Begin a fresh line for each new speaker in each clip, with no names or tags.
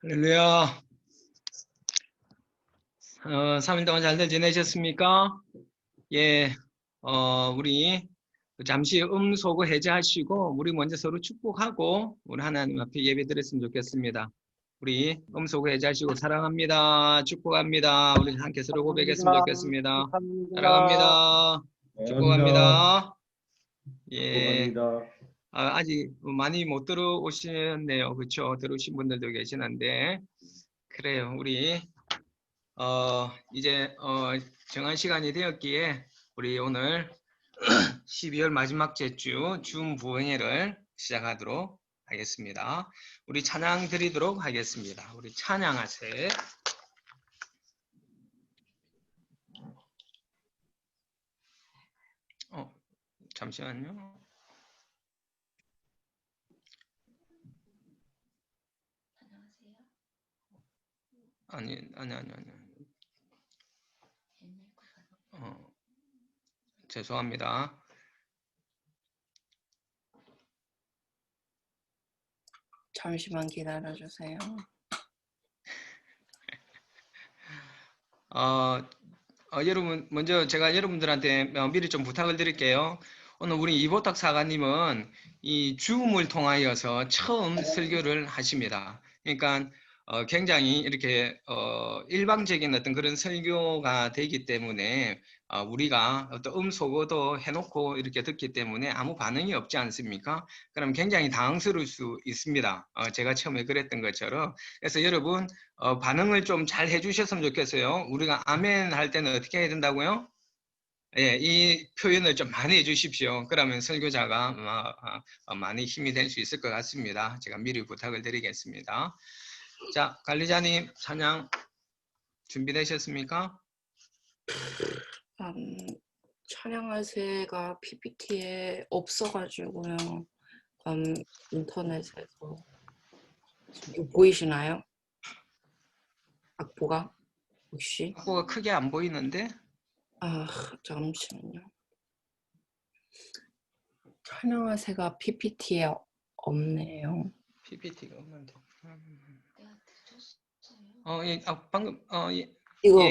할렐루야. 3일 동안 잘들 지내셨습니까? 예, 우리 잠시 소거 해제하시고 우리 먼저 서로 축복하고 우리 하나님 앞에 예배 드렸으면 좋겠습니다. 우리 소거 해제하시고 사랑합니다. 축복합니다. 우리 함께 서로 고백했으면 좋겠습니다. 사랑합니다. 축복합니다. 예. 아직 많이 못 들어오시네요. 그렇죠? 들어오신 분들도 계시는데 그래요. 우리 이제 정한 시간이 되었기에 우리 오늘 12월 마지막 주 중부회를 시작하도록 하겠습니다. 우리 찬양 드리도록 하겠습니다. 우리 찬양하세. 잠시만요. 아니. 죄송합니다.
잠시만 기다려주세요.
여러분, 먼저 제가 여러분들한테 미리 좀 부탁을 드릴게요. 오늘 우리 이보탁 사관님은 이 줌을 통하여서 처음 설교를 하십니다. 그러니까 굉장히 이렇게 일방적인 어떤 그런 설교가 되기 때문에 우리가 어떤 소거도 해놓고 이렇게 듣기 때문에 아무 반응이 없지 않습니까? 그럼 굉장히 당황스러울 수 있습니다. 제가 처음에 그랬던 것처럼. 그래서 여러분 반응을 좀 잘 해주셨으면 좋겠어요. 우리가 아멘 할 때는 어떻게 해야 된다고요? 예, 이 표현을 좀 많이 해주십시오. 그러면 설교자가 많이 힘이 될 수 있을 것 같습니다. 제가 미리 부탁을 드리겠습니다. 자, 관리자님 찬양 준비되셨습니까?
찬양하세가 PPT에 없어가지고요. 인터넷에서 보이시나요? 악보가 혹시?
악보가 크게 안 보이는데?
잠시만요. 찬양하세가 PPT에 없네요.
PPT가 없는데. 예, 방금
이거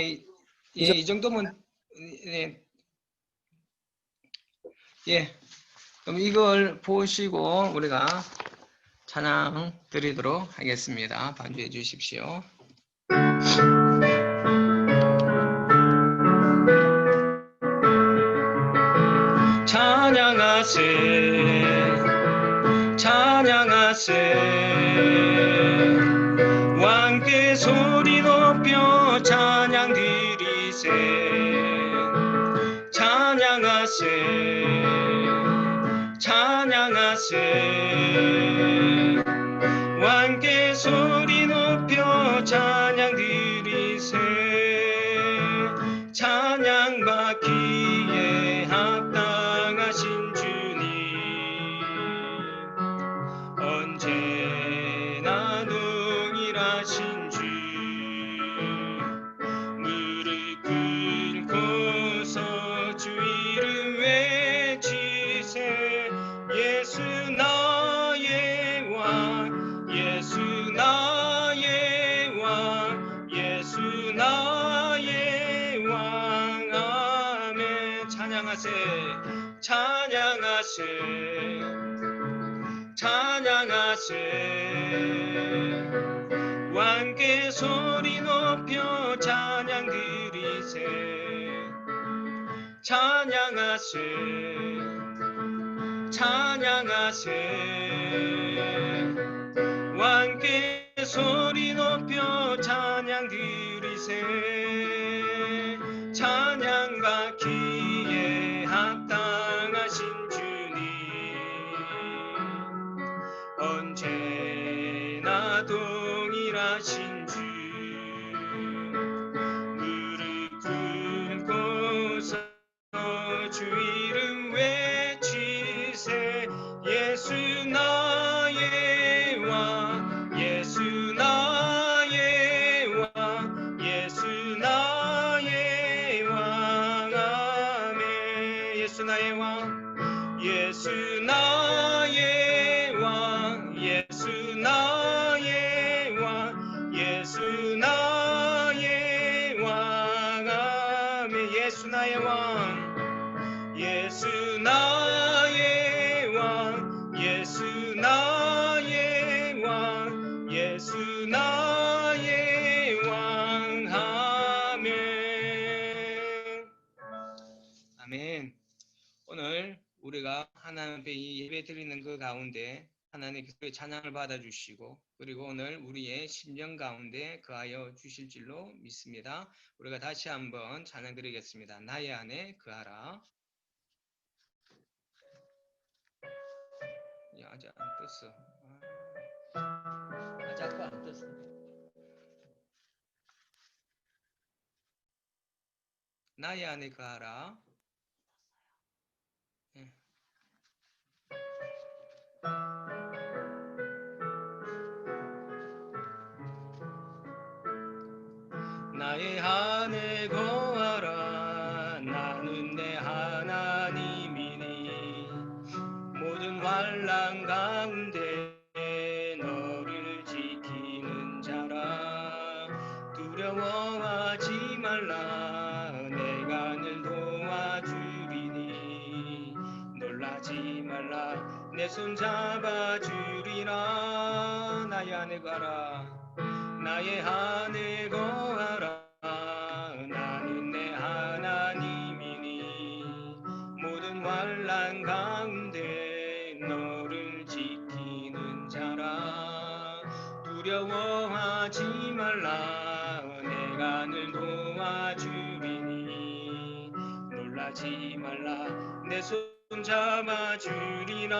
이 정도면 그럼 이걸 보시고 우리가 찬양 드리도록 하겠습니다. 반주해 주십시오. 찬양하세 찬양하세 왕께 소리 높여 찬양 드리세 찬양하세 찬양하세 왕께 소리 높여 찬양 드리세 찬양 받기에 합당하신 주님 언제나 동일하신 주 무릎 꿇고서 주 이름 외치세 예수 나의 왕 예수 나의 왕 예수 나의 왕 아멘 찬양하세 찬양하세 찬양하세 왕께 소리 높여 찬양 드리세 찬양하세 찬양하세 왕께 소리 높여 찬양 드리세 찬양 받기에 합당하신 주님 언제나 동일하신 주 무릎 꿇고서 주 이름 외치세 예수 나의 왕 예수 나의 왕 예수 나의 왕 아멘 예수 나의 왕 예수 나의 왕 예수 나의 왕 예배 드리는 그 가운데 하나님께서 찬양을 받아주시고 그리고 오늘 우리의 심령 가운데 거하여 주실 줄로 믿습니다. 우리가 다시 한번 찬양 드리겠습니다. 나의 안에 거하라. 야, 아직 안 떴어. 자꾸 안 떴어. 나의 안에 거하라. 예. 나의 안에 거하라. 나는 내 하나님이니 모든 환난 가운데 너를 지키는 자라. 두려워하지 말라. 내가 늘 도와주리니 놀라지 말라. 내 손 잡아주리라. 나의 안에 가라. 나의 안에 거하라. 나는 내 하나님이니 모든 환난 가운데 너를 지키는 자라. 두려워하지 말라. 내가 늘 도와주리니 놀라지 말라. 내 손 잡아주리라.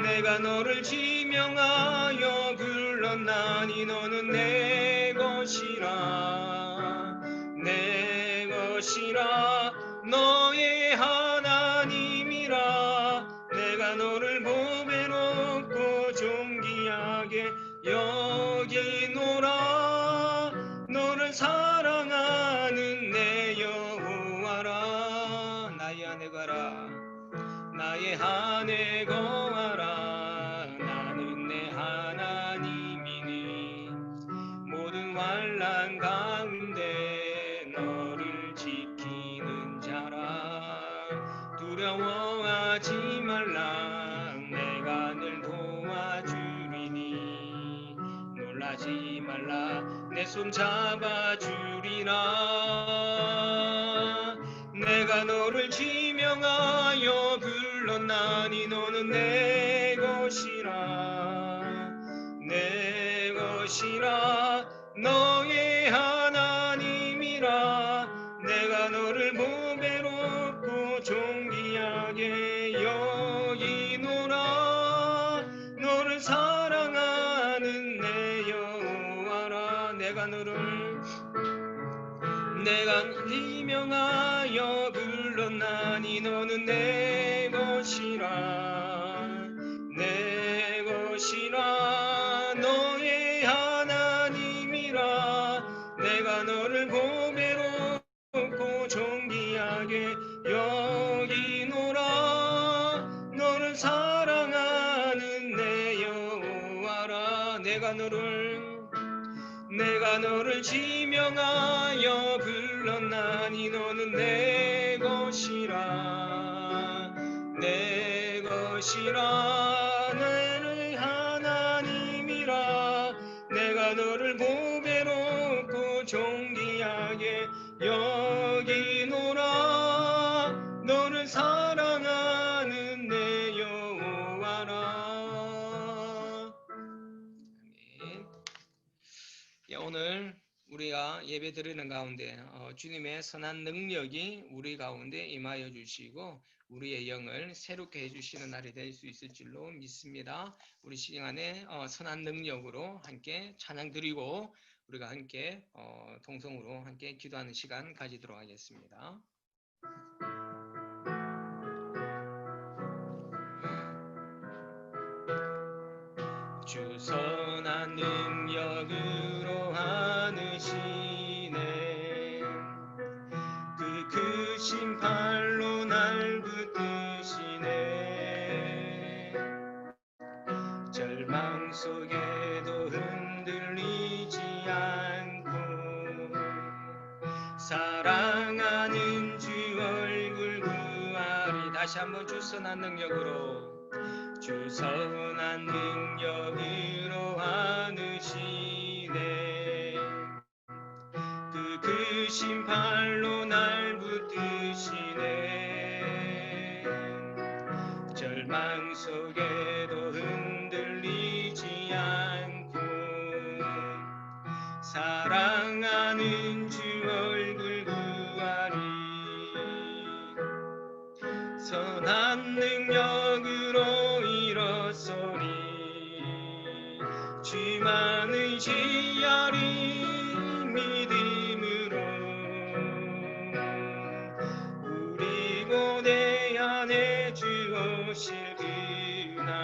내가 너를 지명하여 불렀나니 너는 내 것이라. 내 것이라. 너의 하나님이라. 내가 너를 보배롭고 존귀하게 여기노라. 너를 사랑하는 내 여호와라. 나의 안에 가라. 나의 안에 거하라. 나는 내 하나님이니 모든 환난 가운데 너를 지키는 자라. 두려워하지 말라. 내가 늘 도와주리니 놀라지 말라. 내 손 잡아주리라. 내가 너를 지명하여 불렀나니 너는 내 것이라. 내 것이라. 너의 하나님이라. 내가 너를 보배롭고 존귀하게 여기노라. 너를 사랑하는 내 여호와라. 내가 지명하여 불렀나니 너는 내 것이라. 내 것이라. 너의 하나님이라. 내가 너를 보배롭고 존귀하게 여기노라. 너를 사랑하는 내 여호와라. 내가 너를 지명하여 불렀나니 너는 내 것이라. 내 것이라. 너의 하나님이라. 내가 너를 보배롭고 존귀하게 여기노라. 너를 사랑하는 내 여호와라. 아멘. 오늘 우리가 예배 드리는 가운데 주님의 선한 능력이 우리 가운데 임하여 주시고 우리의 영을 새롭게 해주시는 날이 될 수 있을 줄로 믿습니다. 우리 시간에 선한 능력으로 함께 찬양 드리고 우리가 함께 동성으로 함께 기도하는 시간 가지도록 하겠습니다. 주 선한 능력으로 하느시네. 그 크신 팔로 날 붙드시네. 절망 속에도 흔들리지 않고 사랑하는 주 얼굴 구하리. 다시 한번 주 선한 능력으로 주 선한 능력으로 하느시네. 그 크신 팔로 날 붙드시네. 속에도 흔들리지 않고 사랑하는 주 얼굴 구하리. 선한 능력으로 일어서리. 주만 의지하리. 믿음으로 우리 고대 안에 주 오실 그날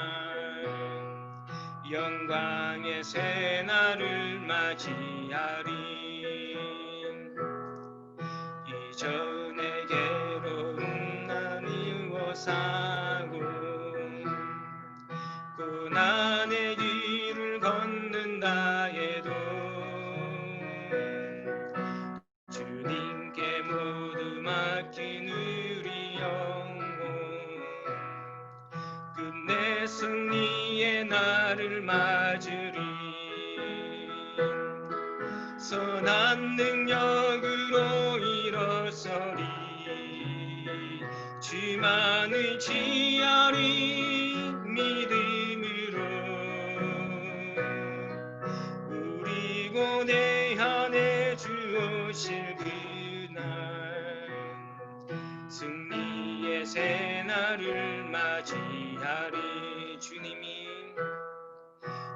영광의 새날을 맞이하리. 이전에 괴로움 나누어 사고 고난의 길을 걷는다 해도 주님께 모두 맡긴 우리 영혼 끝내 승리의 날을 맞으리. 선한 능력으로 일어서리. 주만 의지하리. 믿음으로 우리 고대 안에 주 오실 그날 승리의 새날을 맞이하리.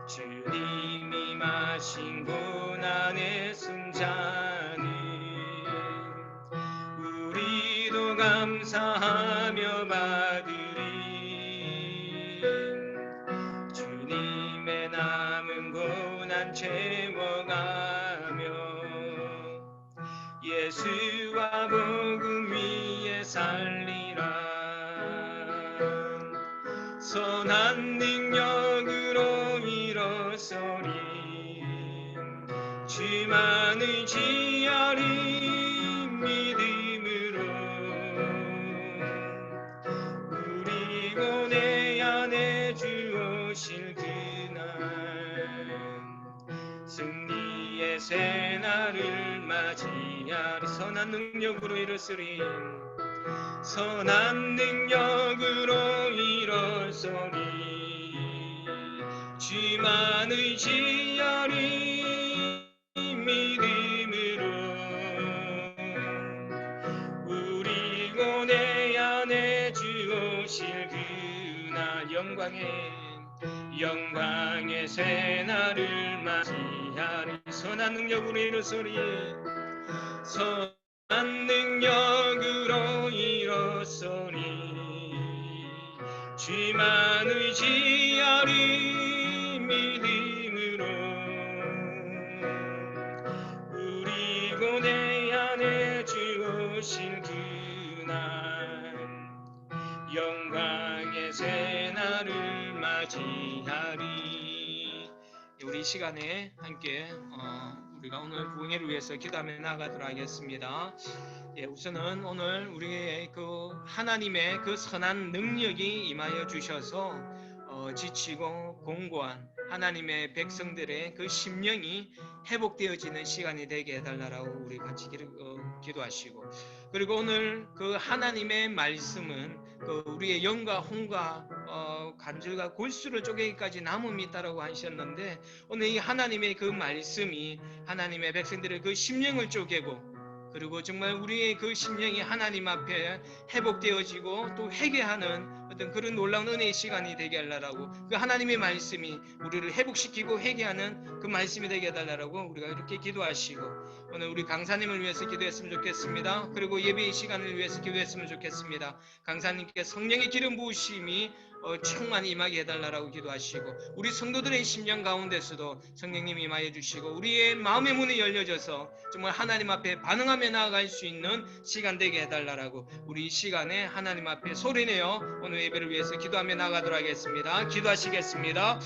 주님이 마신 고난의 승자는 우리도 감사하며 받으리. 주님의 남은 고난 채워가며 예수와 복음 위에 살리라. 선한 능력으로 일어서리. 주만 의지하리. 믿음으로 우리 고대 안에 주 오실 그날 승리의 새날을 맞이하리. 선한 능력으로 일어서리. 선한 능력으로 일어서리. 주만 의지하리. 믿음으로 우리 고대 안에 주 오실 그날 영광의 새날을 맞이하리. 선한 능력으로 일어서리. 선한 능력으로 일어서리. 주만 의지하리. 믿음으로 우리 고대 안에 주 오실 그날 영광의 새날을 맞이하리. 우리 시간에 함께 우리가 오늘 부흥회를 위해서 기도하며 나가도록 하겠습니다. 우선은 오늘 우리의 그 하나님의 그 선한 능력이 임하여 주셔서 지치고 공고한 하나님의 백성들의 그 심령이 회복되어지는 시간이 되게 해달라고 우리 같이 기도하시고, 그리고 오늘 그 하나님의 말씀은 그 우리의 영과 혼과 관절과 골수를 쪼개기까지 남음이 있다라고 하셨는데, 오늘 이 하나님의 그 말씀이 하나님의 백성들의 그 심령을 쪼개고, 그리고 정말 우리의 그 심령이 하나님 앞에 회복되어지고 또 회개하는 어떤 그런 놀라운 은혜의 시간이 되게 하려고, 그 하나님의 말씀이 우리를 회복시키고 회개하는 그 말씀이 되게 해달라고 우리가 이렇게 기도하시고, 오늘 우리 강사님을 위해서 기도했으면 좋겠습니다. 그리고 예배의 시간을 위해서 기도했으면 좋겠습니다. 강사님께 성령의 기름 부으심이 충만히 임하게 해달라고 기도하시고, 우리 성도들의 심령 가운데서도 성령님이 임하여 주시고, 우리의 마음의 문이 열려져서 정말 하나님 앞에 반응하며 나아갈 수 있는 시간 되게 해달라고 우리 이 시간에 하나님 앞에 소리내어 오늘 예배를 위해서 기도하며 나가도록 하겠습니다. 기도하시겠습니다.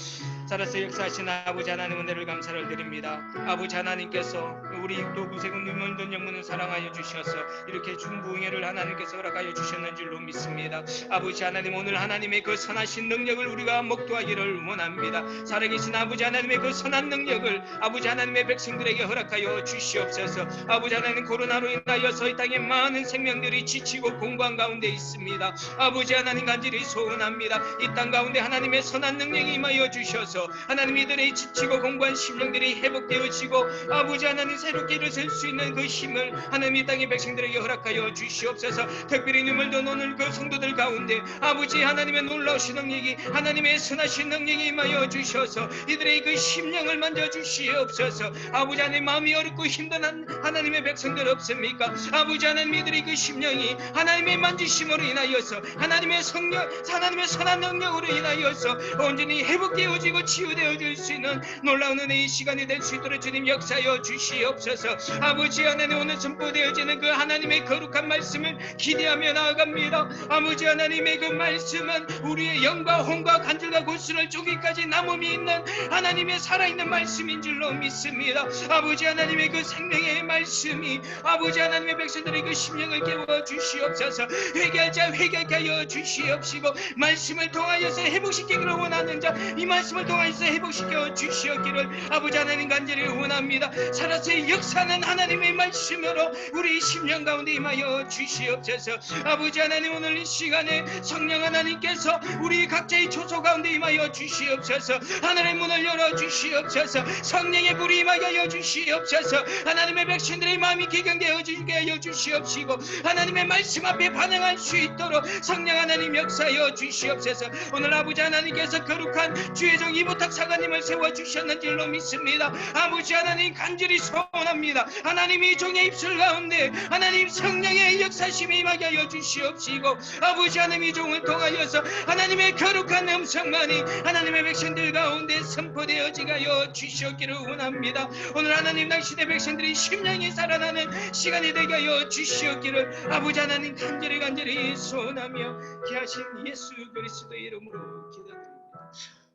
살아서 역사하신 아버지 하나님 은혜를 감사를 드립니다. 아버지 하나님께서 우리 또 구세군님을 든 영문을 사랑하여 주셔서 이렇게 중부응회를 하나님께서 허락하여 주셨는 줄로 믿습니다. 아버지 하나님, 오늘 하나님의 그 선하신 능력을 우리가 목도하기를 원합니다. 살아계신 아버지 하나님의 그 선한 능력을 아버지 하나님의 백성들에게 허락하여 주시옵소서. 아버지 하나님, 코로나로 인하여서 이 땅에 많은 생명들이 지치고 공고한 가운데 있습니다. 아버지 하나님, 간절히 소원합니다. 이 땅 가운데 하나님의 선한 능력이 임하여 주셔서 하나님 이들의 지치고 공고한 심령들이 회복되어지고 아버지 하나님 새롭게 일어설 수 있는 그 힘을 하나님 이 땅의 백성들에게 허락하여 주시옵소서. 특별히 눈물 든 오늘 그 성도들 가운데 아버지 하나님의 놀라우신 능력이, 하나님의 선하신 능력이 임하여 주셔서 이들의 그 심령을 만져 주시옵소서. 아버지 하나님, 마음이 어렵고 힘든 하나님의 백성들 없습니까? 아버지 하나님, 이들의 그 심령이 하나님의 만지심으로 인하여서 하나님의 성령, 하나님의 선한 능력으로 인하여서 온전히 회복되어지고 치유되어질 수 있는 놀라운 은혜의 시간이 될 수 있도록 주님 역사하여 주시옵소서. 아버지 하나님, 오늘 선포되어지는 그 하나님의 거룩한 말씀을 기대하며 나아갑니다. 아버지 하나님의 그 말씀은 우리의 영과 혼과 간절과 골수를 쪼기까지 남음이 있는 하나님의 살아있는 말씀인 줄로 믿습니다. 아버지 하나님의 그 생명의 말씀이 아버지 하나님의 백성들의 그 심령을 깨워 주시옵소서. 회개할 자 회개하게 하여 주시옵시고 말씀을 통하여서 회복시키기를 원하는 자 이 말씀을 통하여서 회복시켜 주시옵기를 아버지 하나님 간절히 원합니다. 살아서 역사는 하나님의 말씀으로 우리 심령 가운데 임하여 주시옵소서. 아버지 하나님, 오늘 이 시간에 성령 하나님께서 우리 각자의 초소 가운데 임하여 주시옵소서. 하늘의 문을 열어 주시옵소서. 성령의 불이 임하여 주시옵소서. 하나님의 백성들의 마음이 개경되어지게 하여 주시옵시고 하나님의 말씀 앞에 반응할 수 있도록 성령 하나님 역사하여 주시옵소서. 오늘 아버지 하나님께서 거룩한 주의 종 이보탁 사관님을 세워주셨는 줄로 믿습니다. 아버지 하나님, 간절히 소원합니다. 하나님이 종의 입술 가운데 하나님 성령의 역사심이 임하게 하여 주시옵시고 아버지 하나님, 이 종을 통하여서 하나님의 거룩한 음성만이 하나님의 백성들 가운데 선포되어지게 하여 주시옵기를 원합니다. 오늘 하나님, 당신의 백성들이 심령이 살아나는 시간이 되게 하여 주시옵기를 아버지 하나님 간절히 소원하며 귀하신 예수 그리스도의 이름으로 기도드립니다.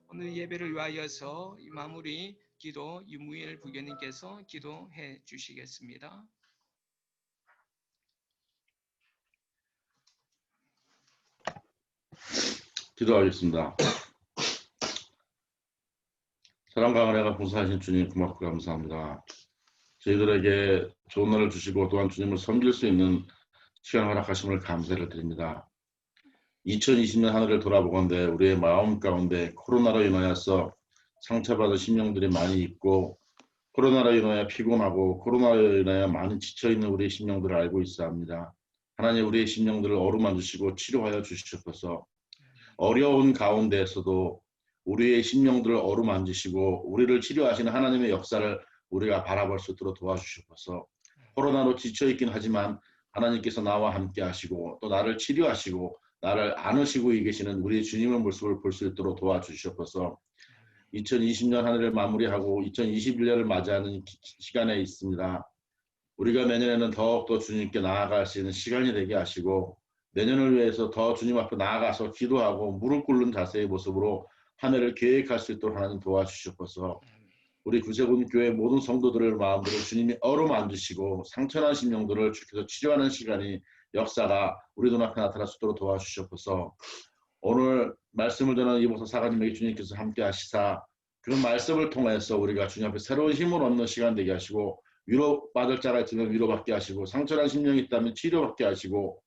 오늘 예배를 위하여서 이 마무리 기도 유무일 부교님께서 기도해 주시겠습니다.
기도하겠습니다. 사랑과 은혜가 봉사하신 주님 고맙고 감사합니다. 저희들에게 좋은 날을 주시고 또한 주님을 섬길 수 있는 시간 허락하심을 감사를 드립니다. 2020년 한 해를 돌아보건대 우리의 마음 가운데 코로나로 인하여서 상처받은 심령들이 많이 있고 코로나로 인하여 피곤하고 코로나로 인하여 많이 지쳐있는 우리의 심령들을 알고 있사옵니다. 하나님, 우리의 심령들을 어루만지시고 치료하여 주시옵소서. 어려운 가운데에서도 우리의 심령들을 어루만지시고 우리를 치료하시는 하나님의 역사를 우리가 바라볼 수 있도록 도와주시옵소서. 코로나로 지쳐있긴 하지만 하나님께서 나와 함께 하시고 또 나를 치료하시고 나를 안으시고 계시는 우리 주님의 모습을 볼 수 있도록 도와주시옵소서. 2020년 한 해를 마무리하고 2021년을 맞이하는 시간에 있습니다. 우리가 내년에는 더욱더 주님께 나아갈 수 있는 시간이 되게 하시고 내년을 위해서 더 주님 앞에 나아가서 기도하고 무릎 꿇는 자세의 모습으로 한 해를 계획할 수 있도록 하나님 도와주시옵소서. 우리 구세군 교회 모든 성도들의 마음으로 주님이 어루만지시고 상처난 심령들을 주께서 치료하는 시간이 역사가 우리 눈앞에 나타날 수 있도록 도와주시옵소서. 오늘 말씀을 전하는 이보탁 사관님에게 주님께서 함께 하시사 그 말씀을 통해서 우리가 주님 앞에 새로운 힘을 얻는 시간 되게 하시고 위로받을 자가 있으면 위로받게 하시고 상처난 심령이 있다면 치료받게 하시고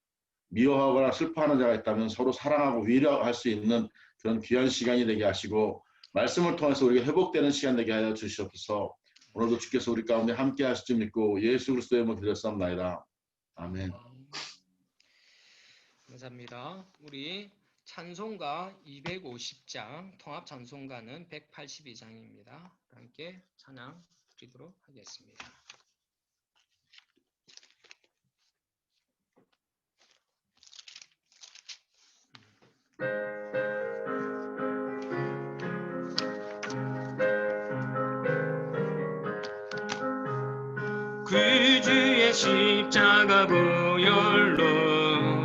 미워하거나 슬퍼하는 자가 있다면 서로 사랑하고 위로할 수 있는 그런 귀한 시간이 되게 하시고 말씀을 통해서 우리가 회복되는 시간 되게 하여 주시옵소서. 오늘도 주께서 우리 가운데 함께 하실 줄 믿고 예수 그리스도의 이름으로 기도했사옵나이다. 아멘.
감사합니다. 우리 찬송가 250장, 통합 찬송가는 182장입니다. 함께 찬양 드리도록 하겠습니다. 그 주의 십자가 보혈로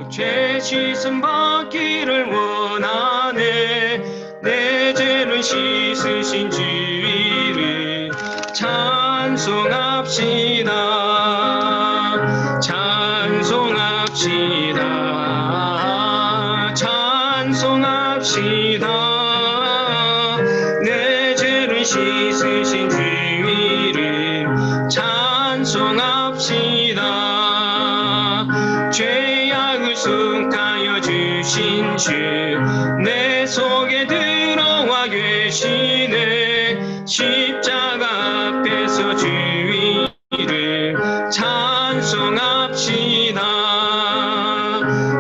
죄 씻음 받기를 원하네. 내 죄를 죄를 씻으신 주의를 찬송합시다. 찬송합시다. 찬송합시다. 내 죄를 씻으신 주의를 찬송합시다. 죄악을 속하여 주신 주 내 속에 들어와 계시네. 십자가 앞에서 주의를 찬송합시다.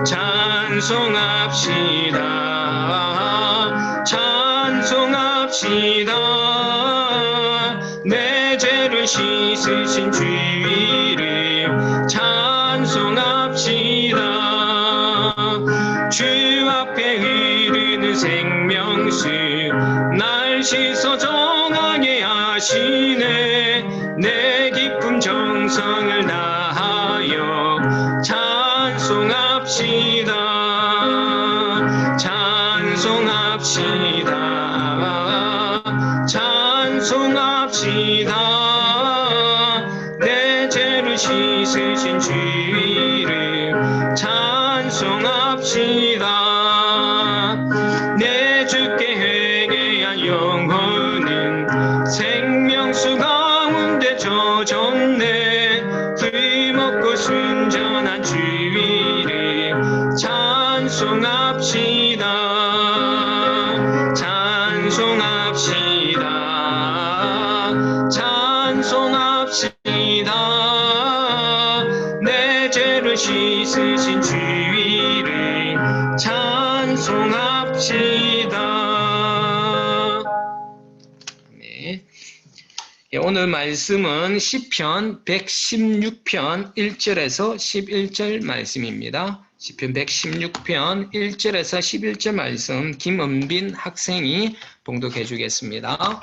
찬송합시다. 찬송합시다. 내 죄를 씻으신 주의를 찬송합시다. 주 앞에 흐르는 생명수 날 씻어 정하게 하시네. 내 기쁨 정성을 다하여 찬송합시다. 찬송합시다. 찬송합시다. 내 죄를 씻으신 주의를 찬송합시다. 내 주께 회개한 영혼은 생명수 가운데 젖었네. 불먹고 순전한 주의를 찬송합시다. 찬송합시다. 찬송합시다. 내 죄를 씻으신 주의를 찬송합시다. 네. 예, 오늘 말씀은 시편 116편 1절에서 11절 말씀입니다. 시편 116편 1절에서 11절 말씀 김은빈 학생이 봉독해 주겠습니다.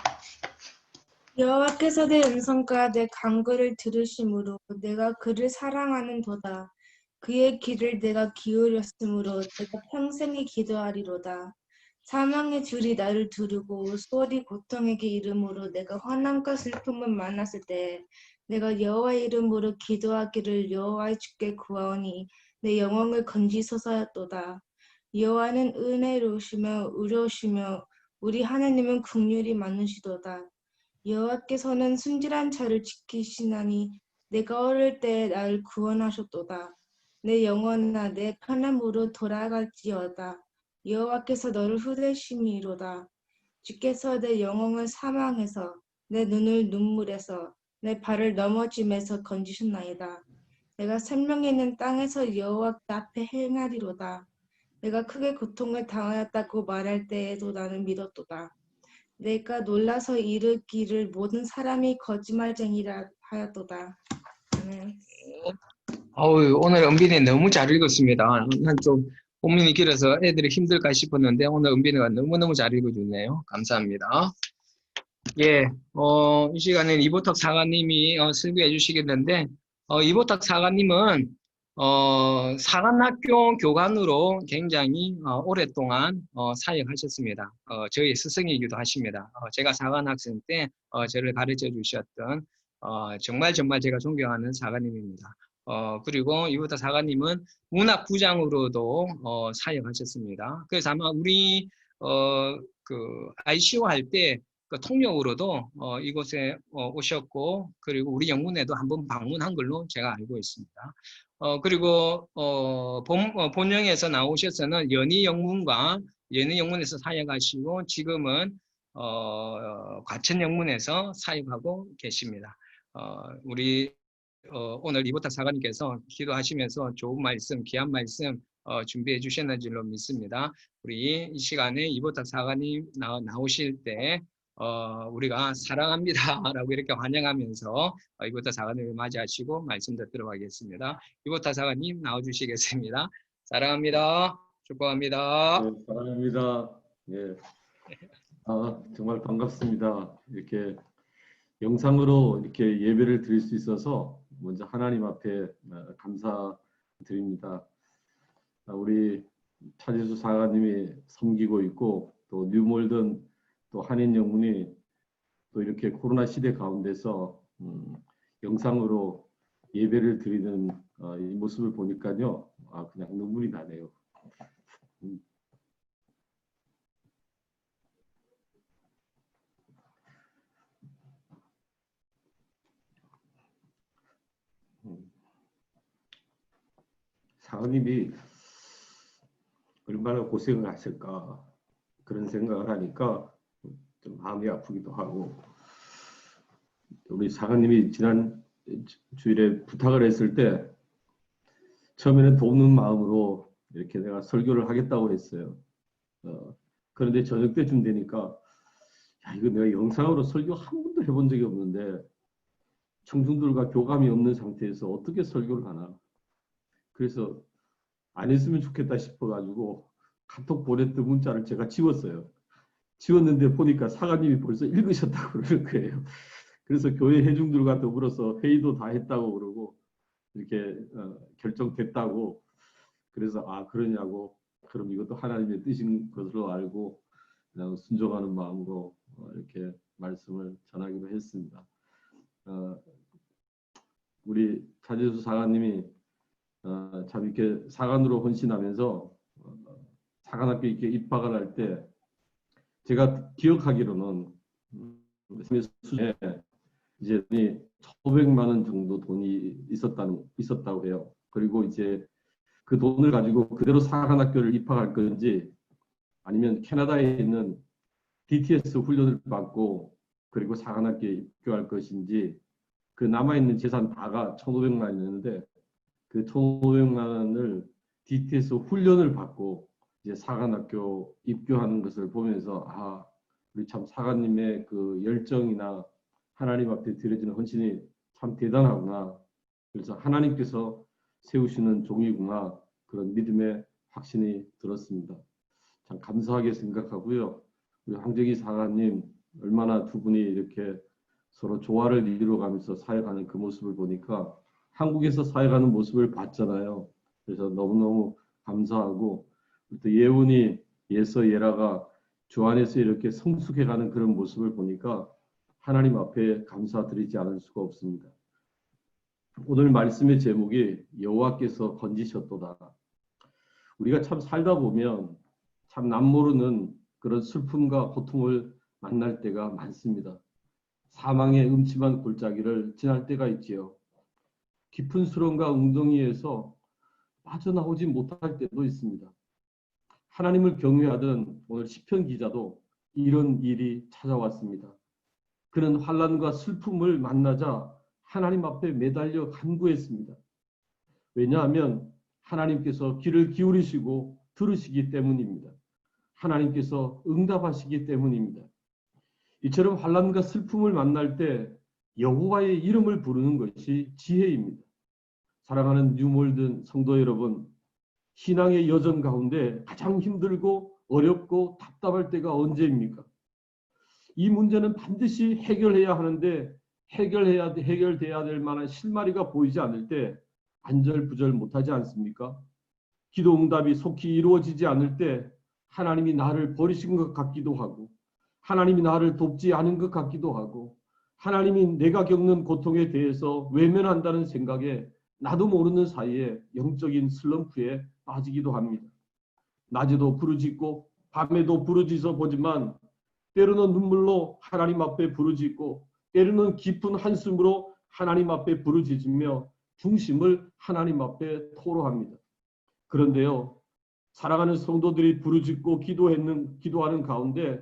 여호와께서 내 음성과 내 간구를 들으심으로 내가 그를 사랑하는도다. 그의 귀를 내가 기울였으므로 내가 평생에 기도하리로다. 사망의 줄이 나를 두르고 수월이 고통에게 이름으로 내가 환난과 슬픔을 만났을 때 내가 여호와의 이름으로 기도하기를 여호와의 주께 구하오니 내 영혼을 건지소서였도다. 여호와는 은혜로우시며 의로우시며 우리 하나님은 긍휼이 많으시도다. 여호와께서는 순진한 자를 지키시나니 내가 어릴 때 나를 구원하셨도다. 내 영혼아 내 편함으로 돌아갈지어다. 여호와께서 너를 후대심이로다. 주께서 내 영혼을 사망에서 내 눈을 눈물에서 내 발을 넘어짐에서 건지셨나이다. 내가 생명이 있는 땅에서 여호와 앞에 행하리로다. 내가 크게 고통을 당하였다고 말할 때에도 나는 믿었도다. 내가 놀라서 이르기를 모든 사람이 거짓말쟁이라 하였도다. 아멘.
오늘 은빈이 너무 잘 읽었습니다. 난 좀 본문이 길어서 애들이 힘들까 싶었는데 오늘 은빈이가 너무너무 잘 읽어주네요. 감사합니다. 예, 이 시간에는 이보탁 사관님이 설교해 주시겠는데 이보탁 사관님은 사관학교 교관으로 굉장히 오랫동안 사역하셨습니다. 저희 스승이기도 하십니다. 제가 사관학생 때 저를 가르쳐 주셨던 정말 제가 존경하는 사관님입니다. 그리고 이보탁 사관님은 문학부장으로도 사역하셨습니다. 그래서 아마 우리 ICO 할 때 그 통역으로도 이곳에 오셨고 그리고 우리 영문에도 한번 방문한 걸로 제가 알고 있습니다. 그리고 본영에서 나오셔서는 연희영문과 연희영문에서 사역하시고 지금은 과천영문에서 사역하고 계십니다. 우리 오늘 이보탁 사관님께서 기도하시면서 좋은 말씀, 귀한 말씀 준비해 주셨는 줄로 믿습니다. 우리 이 시간에 이보탁 사관님 나오실 때 우리가 사랑합니다 라고 이렇게 환영하면서 이보탁 사관님을 맞이하시고 말씀 듣도록 하겠습니다. 이보탁 사관님 나와주시겠습니다. 사랑합니다. 축복합니다.
네, 사랑합니다. 예. 정말 반갑습니다. 이렇게 영상으로 이렇게 예배를 드릴 수 있어서 먼저 하나님 앞에 감사드립니다. 우리 차지수 사관님이 섬기고 있고 또 뉴몰든 또 한인 영문이 또 이렇게 코로나 시대 가운데서 영상으로 예배를 드리는 이 모습을 보니까요, 그냥 눈물이 나네요. 사모님이 얼마나 고생을 하실까 그런 생각을 하니까 좀 마음이 아프기도 하고, 우리 사모님이 지난 주일에 부탁을 했을 때 처음에는 돕는 마음으로 이렇게 내가 설교를 하겠다고 했어요. 그런데 저녁 때쯤 되니까 야, 이거 내가 영상으로 설교 한 번도 해본 적이 없는데 청중들과 교감이 없는 상태에서 어떻게 설교를 하나. 그래서 안 했으면 좋겠다 싶어가지고 카톡 보냈던 문자를 제가 지웠어요. 지웠는데 보니까 사관님이 벌써 읽으셨다고 그러는 거예요. 그래서 교회 회중들과 더불어서 회의도 다 했다고 그러고 이렇게 결정됐다고. 그래서 그러냐고, 그럼 이것도 하나님의 뜻인 것으로 알고 그냥 순종하는 마음으로 이렇게 말씀을 전하기로 했습니다. 우리 차재수 사관님이 참 이렇게 사관으로 헌신하면서 사관학교 이렇게 입학을 할 때 제가 기억하기로는 수준에 이제 1,500만 원 정도 돈이 있었다고 해요. 그리고 이제 그 돈을 가지고 그대로 사관학교를 입학할 건지 아니면 캐나다에 있는 DTS 훈련을 받고 그리고 사관학교에 입교할 것인지, 그 남아있는 재산 다가 1,500만 원이었는데 그 1,500만 원을 DTS 훈련을 받고 이제 사관학교 입교하는 것을 보면서 우리 참 사관님의 그 열정이나 하나님 앞에 드려지는 헌신이 참 대단하구나. 그래서 하나님께서 세우시는 종이구나. 그런 믿음의 확신이 들었습니다. 참 감사하게 생각하고요. 우리 황재기 사관님 얼마나 두 분이 이렇게 서로 조화를 이루어가면서 사역하는 그 모습을 보니까 한국에서 사역하는 모습을 봤잖아요. 그래서 너무너무 감사하고, 또 예훈이 예서 예라가 주 안에서 이렇게 성숙해가는 그런 모습을 보니까 하나님 앞에 감사드리지 않을 수가 없습니다. 오늘 말씀의 제목이 여호와께서 건지셨도다. 우리가 참 살다 보면 참 남모르는 그런 슬픔과 고통을 만날 때가 많습니다. 사망의 음침한 골짜기를 지날 때가 있지요. 깊은 수렁과 웅덩이에서 빠져나오지 못할 때도 있습니다. 하나님을 경외하던 오늘 시편 기자도 이런 일이 찾아왔습니다. 그는 환난과 슬픔을 만나자 하나님 앞에 매달려 간구했습니다. 왜냐하면 하나님께서 귀를 기울이시고 들으시기 때문입니다. 하나님께서 응답하시기 때문입니다. 이처럼 환난과 슬픔을 만날 때 여호와의 이름을 부르는 것이 지혜입니다. 사랑하는 뉴몰든 성도 여러분, 신앙의 여정 가운데 가장 힘들고 어렵고 답답할 때가 언제입니까? 이 문제는 반드시 해결해야 하는데 해결돼야 될 만한 실마리가 보이지 않을 때 안절부절 못하지 않습니까? 기도 응답이 속히 이루어지지 않을 때 하나님이 나를 버리신 것 같기도 하고, 하나님이 나를 돕지 않은 것 같기도 하고, 하나님이 내가 겪는 고통에 대해서 외면한다는 생각에 나도 모르는 사이에 영적인 슬럼프에 빠지기도 합니다. 낮에도 부르짖고 밤에도 부르짖어 보지만 때로는 눈물로 하나님 앞에 부르짖고 때로는 깊은 한숨으로 하나님 앞에 부르짖으며 중심을 하나님 앞에 토로합니다. 그런데요, 사랑하는 성도들이 부르짖고 기도하는 가운데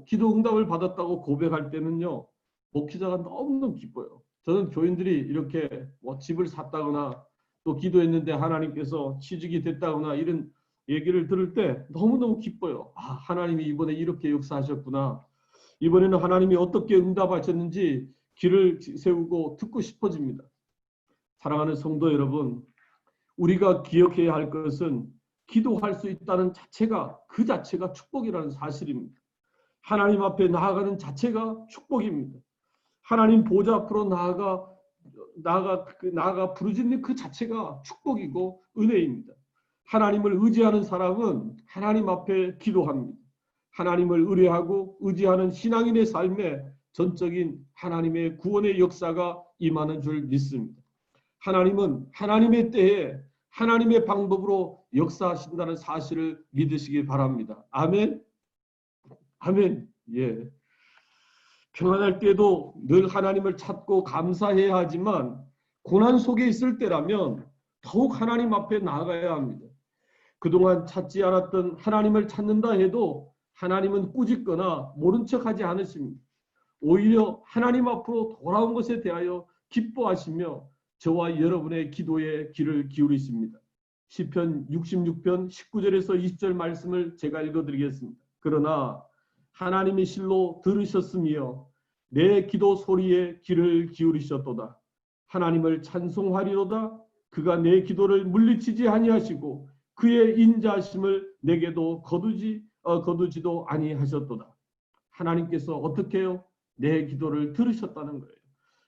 기도 응답을 받았다고 고백할 때는요, 목회자가 너무너무 기뻐요. 저는 교인들이 이렇게 집을 샀다거나 또 기도했는데 하나님께서 취직이 됐다거나 이런 얘기를 들을 때 너무너무 기뻐요. 하나님이 이번에 이렇게 역사하셨구나. 이번에는 하나님이 어떻게 응답하셨는지 귀를 세우고 듣고 싶어집니다. 사랑하는 성도 여러분, 우리가 기억해야 할 것은 기도할 수 있다는 그 자체가 축복이라는 사실입니다. 하나님 앞에 나아가는 자체가 축복입니다. 하나님 보좌 앞으로 나아가 부르짖는 그 자체가 축복이고 은혜입니다. 하나님을 의지하는 사람은 하나님 앞에 기도합니다. 하나님을 의뢰하고 의지하는 신앙인의 삶에 전적인 하나님의 구원의 역사가 임하는 줄 믿습니다. 하나님은 하나님의 때에 하나님의 방법으로 역사하신다는 사실을 믿으시기 바랍니다. 아멘. 아멘. 예. 평안할 때도 늘 하나님을 찾고 감사해야 하지만 고난 속에 있을 때라면 더욱 하나님 앞에 나아가야 합니다. 그동안 찾지 않았던 하나님을 찾는다 해도 하나님은 꾸짖거나 모른 척하지 않으십니다. 오히려 하나님 앞으로 돌아온 것에 대하여 기뻐하시며 저와 여러분의 기도에 귀를 기울이십니다. 시편 66편 19절에서 20절 말씀을 제가 읽어드리겠습니다. 그러나 하나님이 실로 들으셨으며 내 기도 소리에 귀를 기울이셨도다. 하나님을 찬송하리로다. 그가 내 기도를 물리치지 아니하시고 그의 인자하심을 내게도 거두지도 아니하셨도다. 하나님께서 어떻게 해요? 내 기도를 들으셨다는 거예요.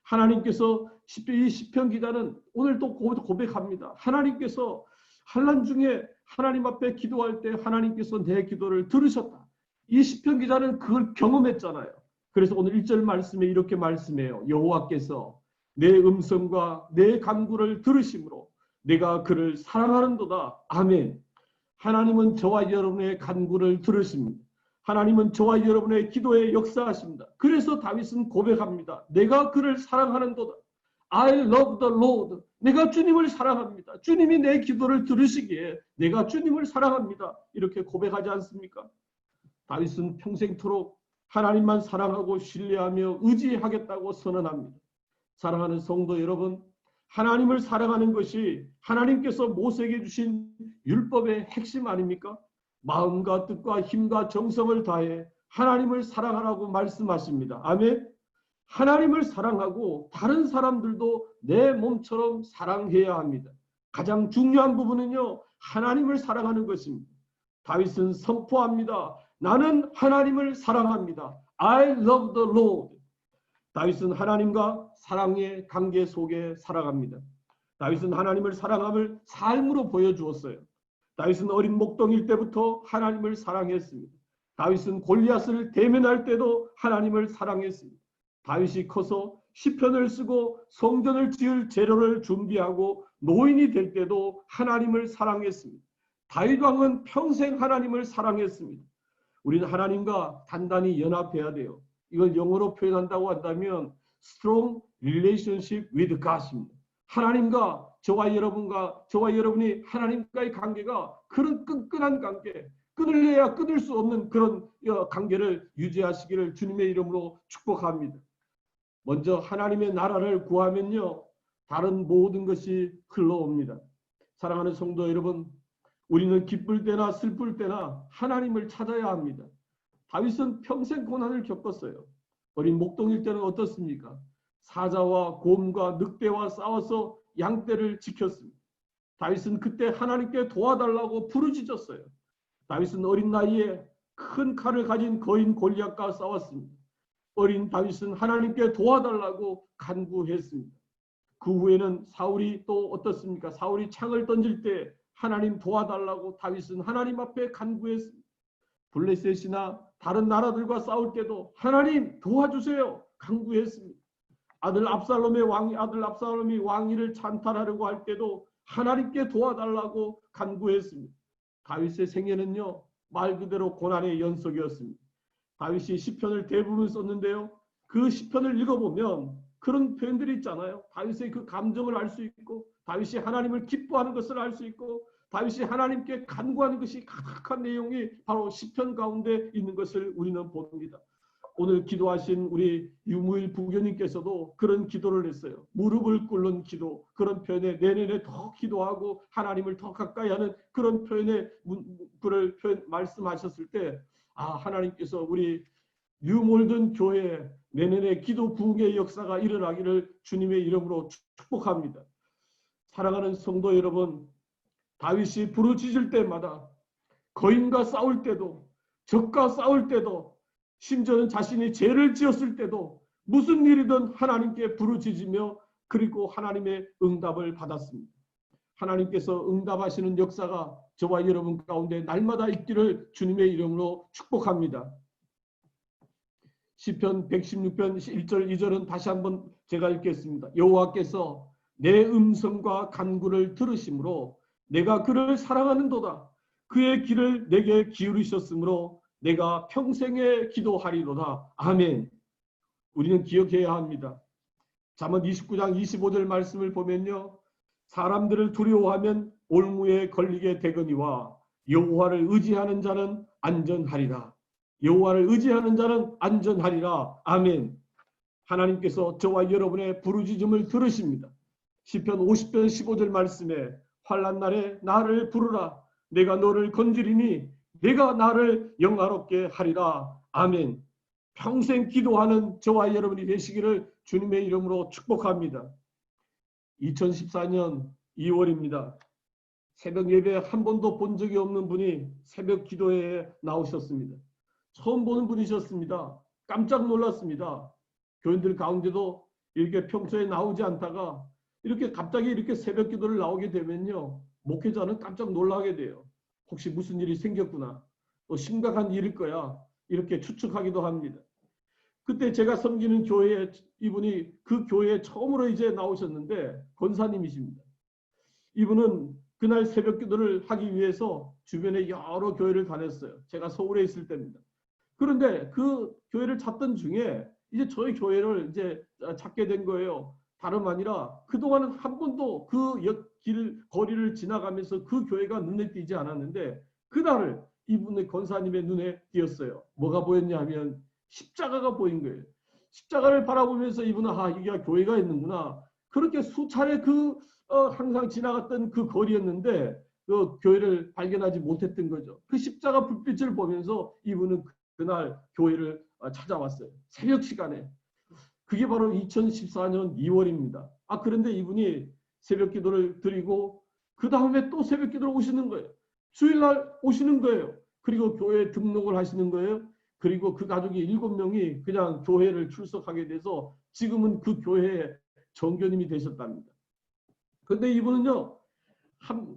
하나님께서 이 시편 기자는 오늘 또 고백합니다. 하나님께서 환난 중에 하나님 앞에 기도할 때 하나님께서 내 기도를 들으셨다. 이 시편 기자는 그걸 경험했잖아요. 그래서 오늘 1절 말씀에 이렇게 말씀해요. 여호와께서 내 음성과 내 간구를 들으심으로 내가 그를 사랑하는도다. 아멘. 하나님은 저와 여러분의 간구를 들으십니다. 하나님은 저와 여러분의 기도에 역사하십니다. 그래서 다윗은 고백합니다. 내가 그를 사랑하는도다. I love the Lord. 내가 주님을 사랑합니다. 주님이 내 기도를 들으시기에 내가 주님을 사랑합니다. 이렇게 고백하지 않습니까? 다윗은 평생토록 하나님만 사랑하고 신뢰하며 의지하겠다고 선언합니다. 사랑하는 성도 여러분, 하나님을 사랑하는 것이 하나님께서 모세에게 주신 율법의 핵심 아닙니까? 마음과 뜻과 힘과 정성을 다해 하나님을 사랑하라고 말씀하십니다. 아멘. 하나님을 사랑하고 다른 사람들도 내 몸처럼 사랑해야 합니다. 가장 중요한 부분은요, 하나님을 사랑하는 것입니다. 다윗은 선포합니다. 나는 하나님을 사랑합니다. I love the Lord. 다윗은 하나님과 사랑의 관계 속에 살아갑니다. 다윗은 하나님을 사랑함을 삶으로 보여주었어요. 다윗은 어린 목동일 때부터 하나님을 사랑했습니다. 다윗은 골리앗을 대면할 때도 하나님을 사랑했습니다. 다윗이 커서 시편을 쓰고 성전을 지을 재료를 준비하고 노인이 될 때도 하나님을 사랑했습니다. 다윗 왕은 평생 하나님을 사랑했습니다. 우리는 하나님과 단단히 연합해야 돼요. 이걸 영어로 표현한다고 한다면 strong relationship with God입니다. 하나님과 저와 여러분이 하나님과의 관계가 그런 끈끈한 관계, 끊을래야 끊을 수 없는 그런 관계를 유지하시기를 주님의 이름으로 축복합니다. 먼저 하나님의 나라를 구하면요, 다른 모든 것이 흘러옵니다. 사랑하는 성도 여러분, 우리는 기쁠 때나 슬플 때나 하나님을 찾아야 합니다. 다윗은 평생 고난을 겪었어요. 어린 목동일 때는 어떻습니까? 사자와 곰과 늑대와 싸워서 양떼를 지켰습니다. 다윗은 그때 하나님께 도와달라고 부르짖었어요. 다윗은 어린 나이에 큰 칼을 가진 거인 골리앗과 싸웠습니다. 어린 다윗은 하나님께 도와달라고 간구했습니다. 그 후에는 사울이 또 어떻습니까? 사울이 창을 던질 때 하나님 도와달라고 다윗은 하나님 앞에 간구했습니다. 블레셋이나 다른 나라들과 싸울 때도 하나님 도와주세요 간구했습니다. 아들 압살롬이 왕위를 찬탈하려고 할 때도 하나님께 도와달라고 간구했습니다. 다윗의 생애는요, 말 그대로 고난의 연속이었습니다. 다윗이 시편을 대부분 썼는데요, 그 시편을 읽어보면 그런 표현들이 있잖아요. 다윗의 그 감정을 알 수 있고, 다윗이 하나님을 기뻐하는 것을 알 수 있고, 다윗이 하나님께 간구하는 것이 가득한 내용이 바로 시편 가운데 있는 것을 우리는 봅니다. 오늘 기도하신 우리 유무일 부교님께서도 그런 기도를 했어요. 무릎을 꿇는 기도, 그런 표현에 내년에 더 기도하고 하나님을 더 가까이 하는 그런 표현의 말씀하셨을 때, 하나님께서 우리 뉴몰든 교회에 내년에 기도 부흥의 역사가 일어나기를 주님의 이름으로 축복합니다. 사랑하는 성도 여러분, 다윗이 부르짖을 때마다, 거인과 싸울 때도, 적과 싸울 때도, 심지어는 자신이 죄를 지었을 때도 무슨 일이든 하나님께 부르짖으며 그리고 하나님의 응답을 받았습니다. 하나님께서 응답하시는 역사가 저와 여러분 가운데 날마다 있기를 주님의 이름으로 축복합니다. 시편 116편 1절 2절은 다시 한번 제가 읽겠습니다. 여호와께서 내 음성과 간구를 들으심으로 내가 그를 사랑하는도다. 그의 길을 내게 기울이셨으므로 내가 평생에 기도하리로다. 아멘. 우리는 기억해야 합니다. 잠언 29장 25절 말씀을 보면요. 사람들을 두려워하면 올무에 걸리게 되거니와 여호와를 의지하는 자는 안전하리라. 여호와를 의지하는 자는 안전하리라. 아멘. 하나님께서 저와 여러분의 부르짖음을 들으십니다. 시편 50편 15절 말씀에 환난 날에 나를 부르라. 내가 너를 건지리니 내가 나를 영화롭게 하리라. 아멘. 평생 기도하는 저와 여러분이 되시기를 주님의 이름으로 축복합니다. 2014년 2월입니다. 새벽 예배 한 번도 본 적이 없는 분이 새벽 기도회에 나오셨습니다. 처음 보는 분이셨습니다. 깜짝 놀랐습니다. 교인들 가운데도 이렇게 평소에 나오지 않다가 이렇게 갑자기 이렇게 새벽 기도를 나오게 되면요. 목회자는 깜짝 놀라게 돼요. 혹시 무슨 일이 생겼구나. 또 심각한 일일 거야. 이렇게 추측하기도 합니다. 그때 제가 섬기는 교회에 이분이 그 교회에 처음으로 이제 나오셨는데 권사님이십니다. 이분은 그날 새벽 기도를 하기 위해서 주변에 여러 교회를 다녔어요. 제가 서울에 있을 때입니다. 그런데 그 교회를 찾던 중에 이제 저희 교회를 이제 찾게 된 거예요. 다름 아니라 그동안은 한 번도 그 거리를 지나가면서 그 교회가 눈에 띄지 않았는데 그날을 이분의 권사님의 눈에 띄었어요. 뭐가 보였냐 하면 십자가가 보인 거예요. 십자가를 바라보면서 이분은 이게 교회가 있는구나. 그렇게 수차례 항상 지나갔던 그 거리였는데 그 교회를 발견하지 못했던 거죠. 그 십자가 불빛을 보면서 이분은 그날 교회를 찾아왔어요. 새벽 시간에. 그게 바로 2014년 2월입니다. 그런데 이분이 새벽 기도를 드리고 그 다음에 또 새벽 기도를 오시는 거예요. 주일날 오시는 거예요. 그리고 교회에 등록을 하시는 거예요. 그리고 그 가족이 7명이 그냥 교회를 출석하게 돼서 지금은 그 교회의 정교님이 되셨답니다. 그런데 이분은요.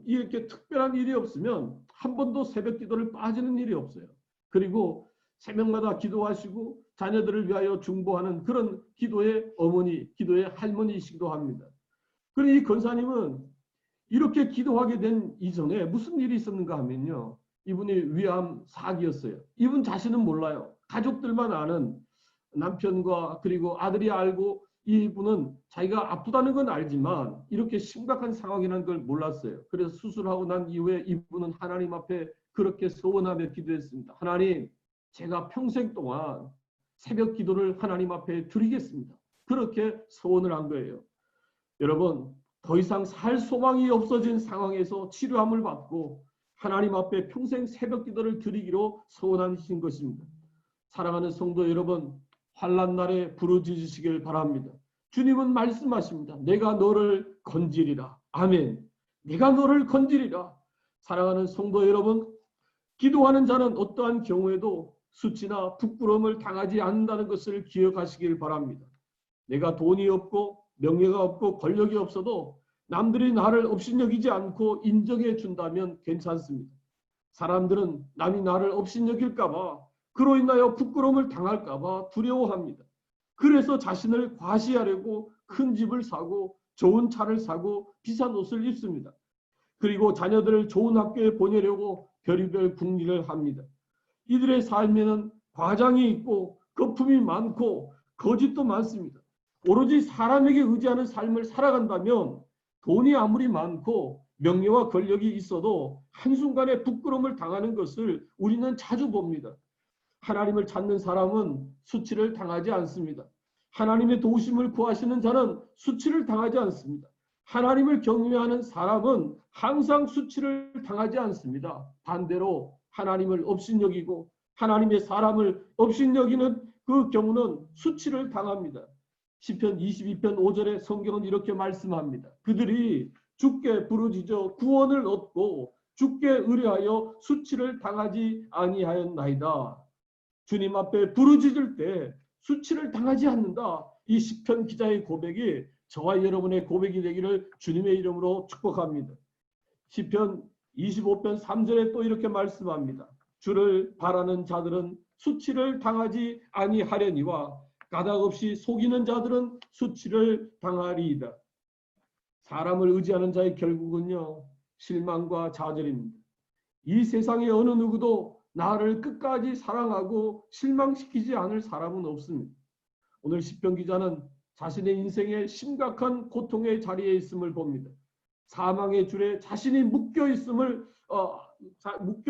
이렇게 특별한 일이 없으면 한 번도 새벽 기도를 빠지는 일이 없어요. 그리고 새벽마다 기도하시고 자녀들을 위하여 중보하는 그런 기도의 어머니, 기도의 할머니이시기도 합니다. 그런데 이 권사님은 이렇게 기도하게 된 이전에 무슨 일이 있었는가 하면요. 이분이 위암 4기였어요. 이분 자신은 몰라요. 가족들만 아는 남편과 그리고 아들이 알고 이분은 자기가 아프다는 건 알지만 이렇게 심각한 상황이라는 걸 몰랐어요. 그래서 수술하고 난 이후에 이분은 하나님 앞에 그렇게 소원하며 기도했습니다. 하나님, 제가 평생 동안 새벽 기도를 하나님 앞에 드리겠습니다. 그렇게 소원을 한 거예요. 여러분, 더 이상 살 소망이 없어진 상황에서 치료함을 받고 하나님 앞에 평생 새벽 기도를 드리기로 소원하신 것입니다. 사랑하는 성도 여러분, 환난 날에 부르짖으시길 바랍니다. 주님은 말씀하십니다. 내가 너를 건지리라. 아멘. 내가 너를 건지리라. 사랑하는 성도 여러분, 기도하는 자는 어떠한 경우에도 수치나 부끄러움을 당하지 않는다는 것을 기억하시길 바랍니다. 내가 돈이 없고 명예가 없고 권력이 없어도 남들이 나를 업신여기지 않고 인정해 준다면 괜찮습니다. 사람들은 남이 나를 업신여길까 봐 그로 인하여 부끄러움을 당할까 봐 두려워합니다. 그래서 자신을 과시하려고 큰 집을 사고 좋은 차를 사고 비싼 옷을 입습니다. 그리고 자녀들을 좋은 학교에 보내려고 별의별 궁리를 합니다. 이들의 삶에는 과장이 있고 거품이 많고 거짓도 많습니다. 오로지 사람에게 의지하는 삶을 살아간다면 돈이 아무리 많고 명예와 권력이 있어도 한순간에 부끄러움을 당하는 것을 우리는 자주 봅니다. 하나님을 찾는 사람은 수치를 당하지 않습니다. 하나님의 도우심을 구하시는 자는 수치를 당하지 않습니다. 하나님을 경외하는 사람은 항상 수치를 당하지 않습니다. 반대로 하나님을 업신여기고 하나님의 사람을 업신여기는 그 경우는 수치를 당합니다. 시편 22편 5절에 성경은 이렇게 말씀합니다. 그들이 주께 부르짖어 구원을 얻고 주께 의뢰하여 수치를 당하지 아니하였나이다. 주님 앞에 부르짖을 때 수치를 당하지 않는다. 이 시편 기자의 고백이 저와 여러분의 고백이 되기를 주님의 이름으로 축복합니다. 시편 25편 3절에 또 이렇게 말씀합니다. 주를 바라는 자들은 수치를 당하지 아니하려니와 까닭없이 속이는 자들은 수치를 당하리이다. 사람을 의지하는 자의 결국은요, 실망과 좌절입니다. 이 세상의 어느 누구도 나를 끝까지 사랑하고 실망시키지 않을 사람은 없습니다. 오늘 시편 기자는 자신의 인생의 심각한 고통의 자리에 있음을 봅니다. 사망의 줄에 자신이 묶여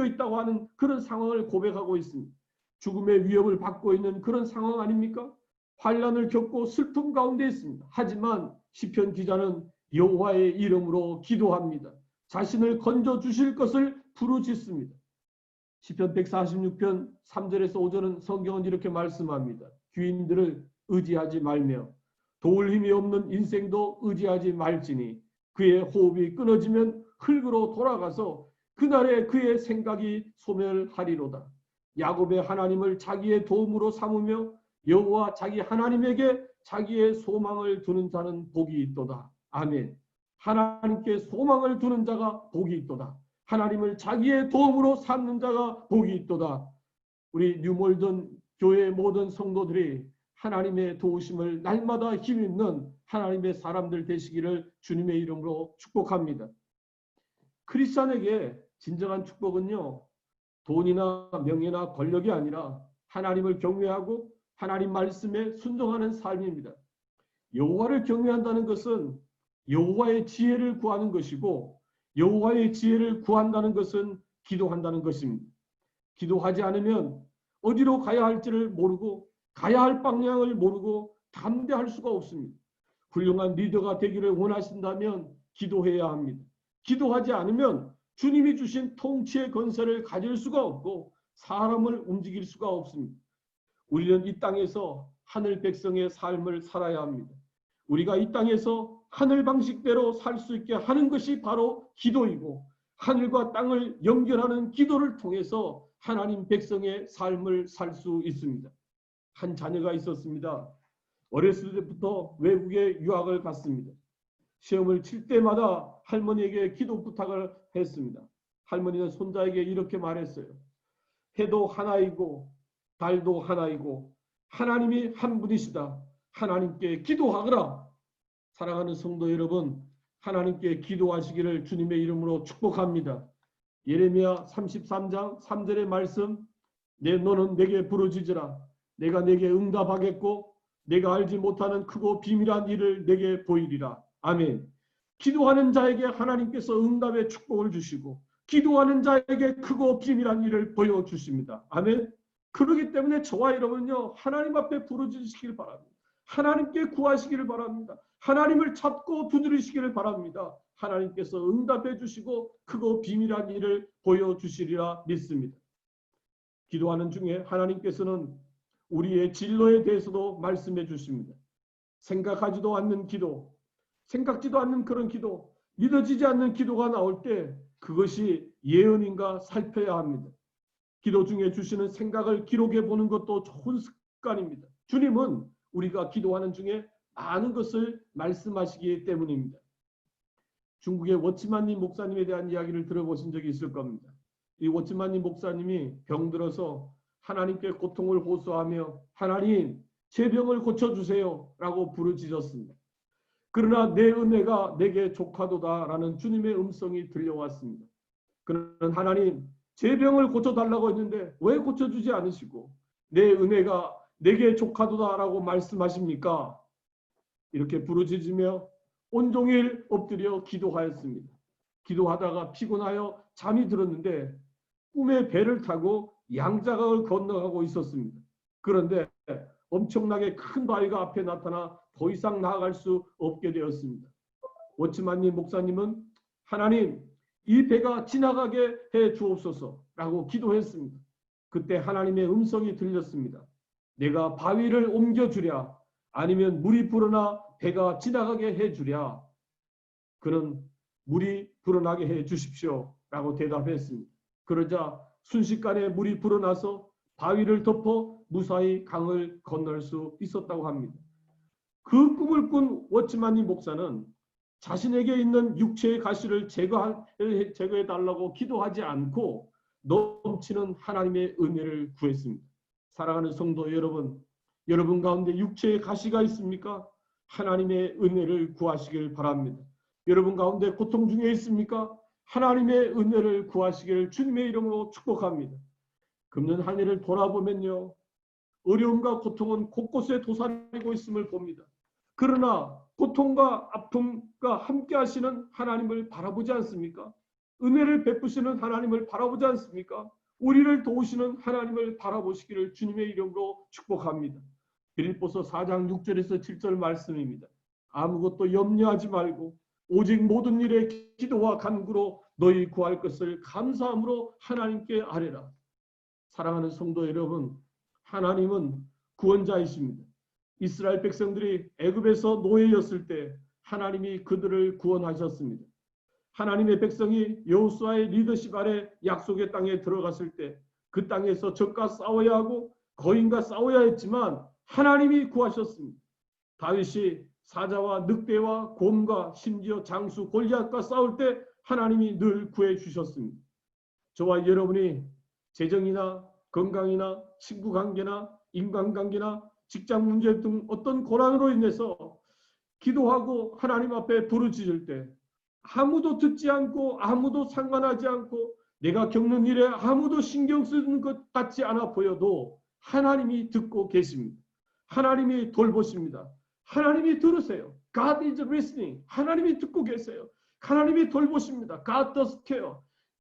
있다고 하는 그런 상황을 고백하고 있습니다. 죽음의 위협을 받고 있는 그런 상황 아닙니까? 환난을 겪고 슬픔 가운데 있습니다. 하지만 시편 기자는 여호와의 이름으로 기도합니다. 자신을 건져 주실 것을 부르짖습니다. 시편 146편 3절에서 5절은 성경은 이렇게 말씀합니다. 귀인들을 의지하지 말며 도울 힘이 없는 인생도 의지하지 말지니 그의 호흡이 끊어지면 흙으로 돌아가서 그날에 그의 생각이 소멸하리로다. 야곱의 하나님을 자기의 도움으로 삼으며 여호와 자기 하나님에게 자기의 소망을 두는 자는 복이 있도다. 아멘. 하나님께 소망을 두는 자가 복이 있도다. 하나님을 자기의 도움으로 삼는 자가 복이 있도다. 우리 뉴몰든 교회의 모든 성도들이 하나님의 도우심을 날마다 힘입는 하나님의 사람들 되시기를 주님의 이름으로 축복합니다. 크리스찬에게 진정한 축복은요, 돈이나 명예나 권력이 아니라 하나님을 경외하고 하나님 말씀에 순종하는 삶입니다. 여호와를 경외한다는 것은 여호와의 지혜를 구하는 것이고 여호와의 지혜를 구한다는 것은 기도한다는 것입니다. 기도하지 않으면 어디로 가야 할지를 모르고 가야 할 방향을 모르고 담대할 수가 없습니다. 훌륭한 리더가 되기를 원하신다면 기도해야 합니다. 기도하지 않으면 주님이 주신 통치의 건설을 가질 수가 없고 사람을 움직일 수가 없습니다. 우리는 이 땅에서 하늘 백성의 삶을 살아야 합니다. 우리가 이 땅에서 하늘 방식대로 살 수 있게 하는 것이 바로 기도이고 하늘과 땅을 연결하는 기도를 통해서 하나님 백성의 삶을 살 수 있습니다. 한 자녀가 있었습니다. 어렸을 때부터 외국에 유학을 갔습니다. 시험을 칠 때마다 할머니에게 기도 부탁을 했습니다. 할머니는 손자에게 이렇게 말했어요. 해도 하나이고 달도 하나이고 하나님이 한 분이시다. 하나님께 기도하거라. 사랑하는 성도 여러분, 하나님께 기도하시기를 주님의 이름으로 축복합니다. 예레미야 33장 3절의 말씀, 너는 내게 부르짖으라. 내가 내게 응답하겠고 내가 알지 못하는 크고 비밀한 일을 내게 보이리라. 아멘. 기도하는 자에게 하나님께서 응답의 축복을 주시고 기도하는 자에게 크고 비밀한 일을 보여주십니다. 아멘. 그렇기 때문에 저와 여러분은요, 하나님 앞에 부르짖으시길 바랍니다. 하나님께 구하시기를 바랍니다. 하나님을 찾고 두드리시기를 바랍니다. 하나님께서 응답해 주시고 크고 비밀한 일을 보여주시리라 믿습니다. 기도하는 중에 하나님께서는 우리의 진로에 대해서도 말씀해 주십니다. 생각하지도 않는 기도, 생각지도 않는 그런 기도, 믿어지지 않는 기도가 나올 때 그것이 예언인가 살펴야 합니다. 기도 중에 주시는 생각을 기록해 보는 것도 좋은 습관입니다. 주님은 우리가 기도하는 중에 많은 것을 말씀하시기 때문입니다. 중국의 워치만님 목사님에 대한 이야기를 들어보신 적이 있을 겁니다. 이 워치만님 목사님이 병들어서 하나님께 고통을 호소하며 하나님 제 병을 고쳐주세요 라고 부르짖었습니다. 그러나 내 은혜가 내게 족하도다 라는 주님의 음성이 들려왔습니다. 그는 하나님 제 병을 고쳐달라고 했는데 왜 고쳐주지 않으시고 내 은혜가 내게 족하도다 라고 말씀하십니까? 이렇게 부르짖으며 온종일 엎드려 기도하였습니다. 기도하다가 피곤하여 잠이 들었는데 꿈에 배를 타고 양자강을 건너가고 있었습니다. 그런데 엄청나게 큰 바위가 앞에 나타나 더 이상 나아갈 수 없게 되었습니다. 워치만님 목사님은 하나님 이 배가 지나가게 해 주옵소서 라고 기도했습니다. 그때 하나님의 음성이 들렸습니다. 내가 바위를 옮겨주랴 아니면 물이 불어나 배가 지나가게 해주랴. 그는 물이 불어나게 해 주십시오 라고 대답했습니다. 그러자 순식간에 물이 불어나서 바위를 덮어 무사히 강을 건널 수 있었다고 합니다. 그 꿈을 꾼 워치만님 목사는 자신에게 있는 육체의 가시를 제거해 달라고 기도하지 않고 넘치는 하나님의 은혜를 구했습니다. 사랑하는 성도 여러분, 여러분 가운데 육체의 가시가 있습니까? 하나님의 은혜를 구하시길 바랍니다. 여러분 가운데 고통 중에 있습니까? 하나님의 은혜를 구하시길 주님의 이름으로 축복합니다. 금년 한 해를 돌아보면요, 어려움과 고통은 곳곳에 도사리고 있음을 봅니다. 그러나 고통과 아픔과 함께 하시는 하나님을 바라보지 않습니까? 은혜를 베푸시는 하나님을 바라보지 않습니까? 우리를 도우시는 하나님을 바라보시기를 주님의 이름으로 축복합니다. 빌립보서 4장 6절에서 7절 말씀입니다. 아무것도 염려하지 말고 오직 모든 일에 기도와 간구로 너희 구할 것을 감사함으로 하나님께 아뢰라. 사랑하는 성도 여러분, 하나님은 구원자이십니다. 이스라엘 백성들이 애굽에서 노예였을 때 하나님이 그들을 구원하셨습니다. 하나님의 백성이 여호수아의 리더십 아래 약속의 땅에 들어갔을 때 그 땅에서 적과 싸워야 하고 거인과 싸워야 했지만 하나님이 구하셨습니다. 다윗이 사자와 늑대와 곰과 심지어 장수 골리앗과 싸울 때 하나님이 늘 구해 주셨습니다. 저와 여러분이 재정이나 건강이나 친구 관계나 인간관계나 직장 문제 등 어떤 고난으로 인해서 기도하고 하나님 앞에 부르짖을 때 아무도 듣지 않고 아무도 상관하지 않고 내가 겪는 일에 아무도 신경 쓰는 것 같지 않아 보여도 하나님이 듣고 계십니다. 하나님이 돌보십니다. 하나님이 들으세요. God is listening. 하나님이 듣고 계세요. 하나님이 돌보십니다. God does care.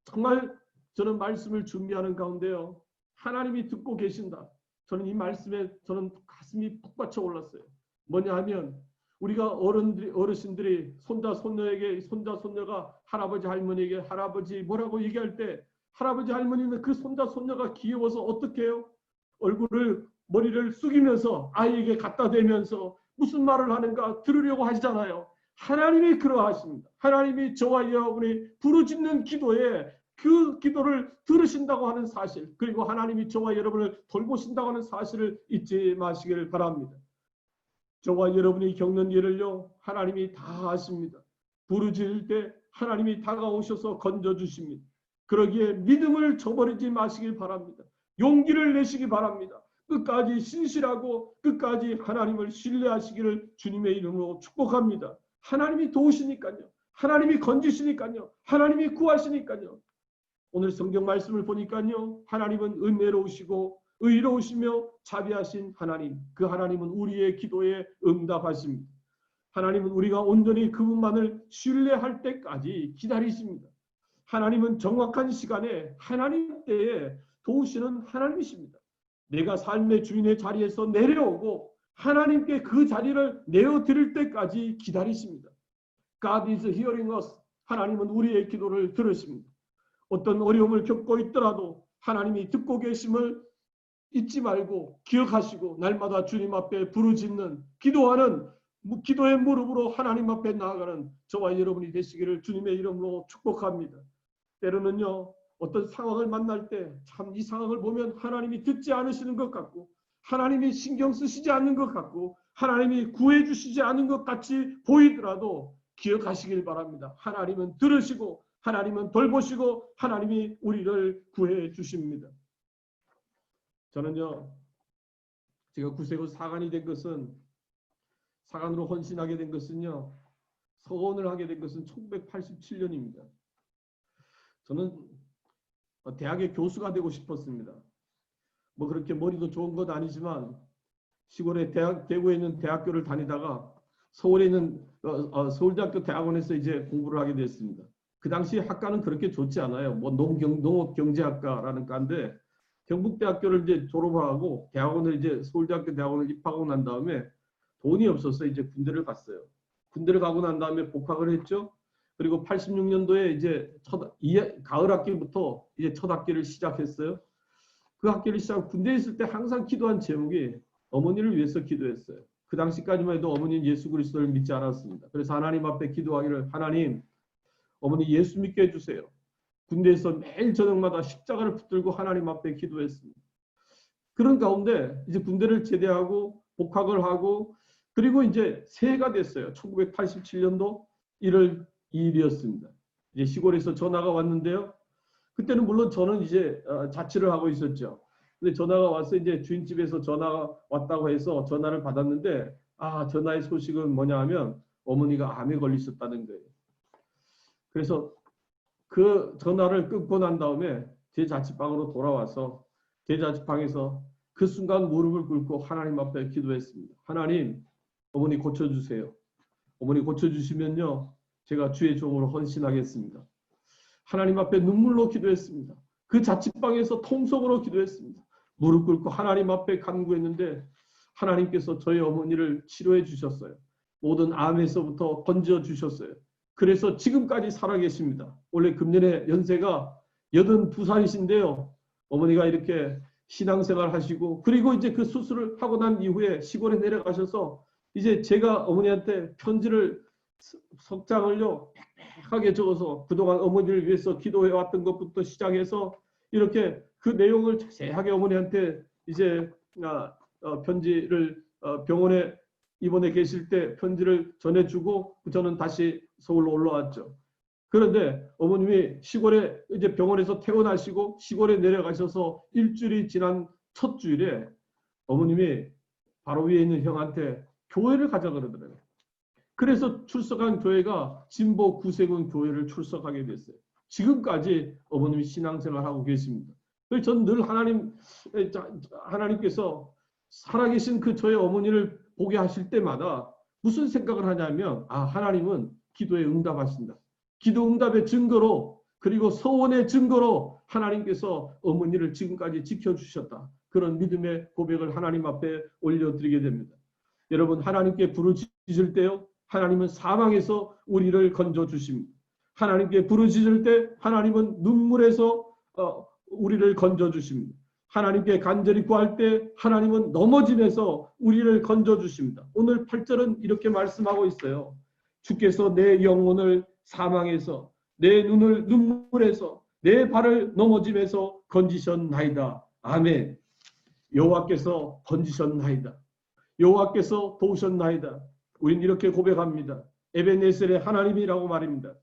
정말 저는 말씀을 준비하는 가운데요, 하나님이 듣고 계신다. 저는 이 말씀에 저는 가슴이 푹 받쳐 올랐어요. 뭐냐 하면 우리가 어르신들이 손자 손녀에게, 손자 손녀가 할아버지 할머니에게 할아버지 뭐라고 얘기할 때 할아버지 할머니는 그 손자 손녀가 귀여워서 어떻게 해요? 머리를 숙이면서 아이에게 갖다 대면서 무슨 말을 하는가 들으려고 하시잖아요. 하나님이 그러하십니다. 하나님이 저와 여러분이 부르짖는 기도에 그 기도를 들으신다고 하는 사실, 그리고 하나님이 저와 여러분을 돌보신다고 하는 사실을 잊지 마시기를 바랍니다. 저와 여러분이 겪는 일을요, 하나님이 다 아십니다. 부르짖을 때 하나님이 다가오셔서 건져주십니다. 그러기에 믿음을 저버리지 마시길 바랍니다. 용기를 내시기 바랍니다. 끝까지 신실하고 끝까지 하나님을 신뢰하시기를 주님의 이름으로 축복합니다. 하나님이 도우시니까요. 하나님이 건지시니까요. 하나님이 구하시니까요. 오늘 성경 말씀을 보니까요, 하나님은 은혜로우시고 의로우시며 자비하신 하나님, 그 하나님은 우리의 기도에 응답하십니다. 하나님은 우리가 온전히 그분만을 신뢰할 때까지 기다리십니다. 하나님은 정확한 시간에 하나님 때에 도우시는 하나님이십니다. 내가 삶의 주인의 자리에서 내려오고 하나님께 그 자리를 내어드릴 때까지 기다리십니다. God is hearing us. 하나님은 우리의 기도를 들으십니다. 어떤 어려움을 겪고 있더라도 하나님이 듣고 계심을 잊지 말고 기억하시고 날마다 주님 앞에 부르짖는, 기도하는, 기도의 무릎으로 하나님 앞에 나아가는 저와 여러분이 되시기를 주님의 이름으로 축복합니다. 때로는요, 어떤 상황을 만날 때 참 이 상황을 보면 하나님이 듣지 않으시는 것 같고 하나님이 신경 쓰시지 않는 것 같고 하나님이 구해 주시지 않은 것 같이 보이더라도 기억하시길 바랍니다. 하나님은 들으시고 하나님은 돌보시고 하나님이 우리를 구해 주십니다. 저는요, 제가 구세군 사관이 된 것은, 사관으로 헌신하게 된 것은요, 서원을 하게 된 것은 1987년입니다. 저는 대학의 교수가 되고 싶었습니다. 뭐 그렇게 머리도 좋은 건 아니지만 시골의 대구에 있는 대학교를 다니다가 서울에 있는 서울대학교 대학원에서 이제 공부를 하게 됐습니다. 그 당시 학과는 그렇게 좋지 않아요. 뭐 농업경제학과라는 과인데 경북대학교를 이제 졸업하고 대학원을 이제 서울대학교 대학원을 입학하고 난 다음에 돈이 없어서 이제 군대를 갔어요. 군대를 가고 난 다음에 복학을 했죠. 그리고 86년도에 이제 가을 학기부터 이제 첫 학기를 시작했어요. 그 학기를 시작 군대에 있을 때 항상 기도한 제목이 어머니를 위해서 기도했어요. 그 당시까지만 해도 어머니는 예수 그리스도를 믿지 않았습니다. 그래서 하나님 앞에 기도하기를, 하나님, 어머니 예수 믿게 해주세요. 군대에서 매일 저녁마다 십자가를 붙들고 하나님 앞에 기도했습니다. 그런 가운데 이제 군대를 제대하고 복학을 하고 그리고 이제 새해가 됐어요. 1987년도 1월 2일이었습니다. 이제 시골에서 전화가 왔는데요. 그때는 물론 저는 이제 자취를 하고 있었죠. 근데 전화가 와서 이제 주인집에서 전화가 왔다고 해서 전화를 받았는데 전화의 소식은 뭐냐 하면 어머니가 암에 걸리셨다는 거예요. 그래서 그 전화를 끊고 난 다음에 제 자취방으로 돌아와서 제 자취방에서 그 순간 무릎을 꿇고 하나님 앞에 기도했습니다. 하나님, 어머니 고쳐주세요. 어머니 고쳐주시면요, 제가 주의 종으로 헌신하겠습니다. 하나님 앞에 눈물로 기도했습니다. 그 자취방에서 통성으로 기도했습니다. 무릎 꿇고 하나님 앞에 간구했는데 하나님께서 저희 어머니를 치료해 주셨어요. 모든 암에서부터 건져 주셨어요. 그래서 지금까지 살아계십니다. 원래 금년에 연세가 82살이신데요. 어머니가 이렇게 신앙생활 하시고 그리고 이제 그 수술을 하고 난 이후에 시골에 내려가셔서 이제 제가 어머니한테 편지를 석장을요 빽빽하게 적어서 그동안 어머니를 위해서 기도해 왔던 것부터 시작해서 이렇게 그 내용을 자세하게 어머니한테 이제 편지를 병원에 입원해 계실 때 편지를 전해주고 저는 다시 서울로 올라왔죠. 그런데 어머님이 시골에 이제 병원에서 퇴원하시고 시골에 내려가셔서 일주일이 지난 첫 주일에 어머님이 바로 위에 있는 형한테 교회를 가자 그러더라고요. 그래서 출석한 교회가 진보 구세군 교회를 출석하게 됐어요. 지금까지 어머님이 신앙생활하고 계십니다. 저는 늘 하나님께서 살아계신 그 저의 어머니를 보게 하실 때마다 무슨 생각을 하냐면 하나님은 기도에 응답하신다. 기도 응답의 증거로 그리고 서원의 증거로 하나님께서 어머니를 지금까지 지켜주셨다. 그런 믿음의 고백을 하나님 앞에 올려드리게 됩니다. 여러분, 하나님께 부르짖을 때요, 하나님은 사망에서 우리를 건져주십니다. 하나님께 부르짖을 때 하나님은 눈물에서 우리를 건져주십니다. 하나님께 간절히 구할 때 하나님은 넘어짐에서 우리를 건져주십니다. 오늘 8절은 이렇게 말씀하고 있어요. 주께서 내 영혼을 사망에서 내 눈을 눈물에서 내 발을 넘어짐에서 건지셨나이다. 아멘. 여호와께서 건지셨나이다. 여호와께서 도우셨나이다. 우린 이렇게 고백합니다. 에베네셀의 하나님이라고 말입니다.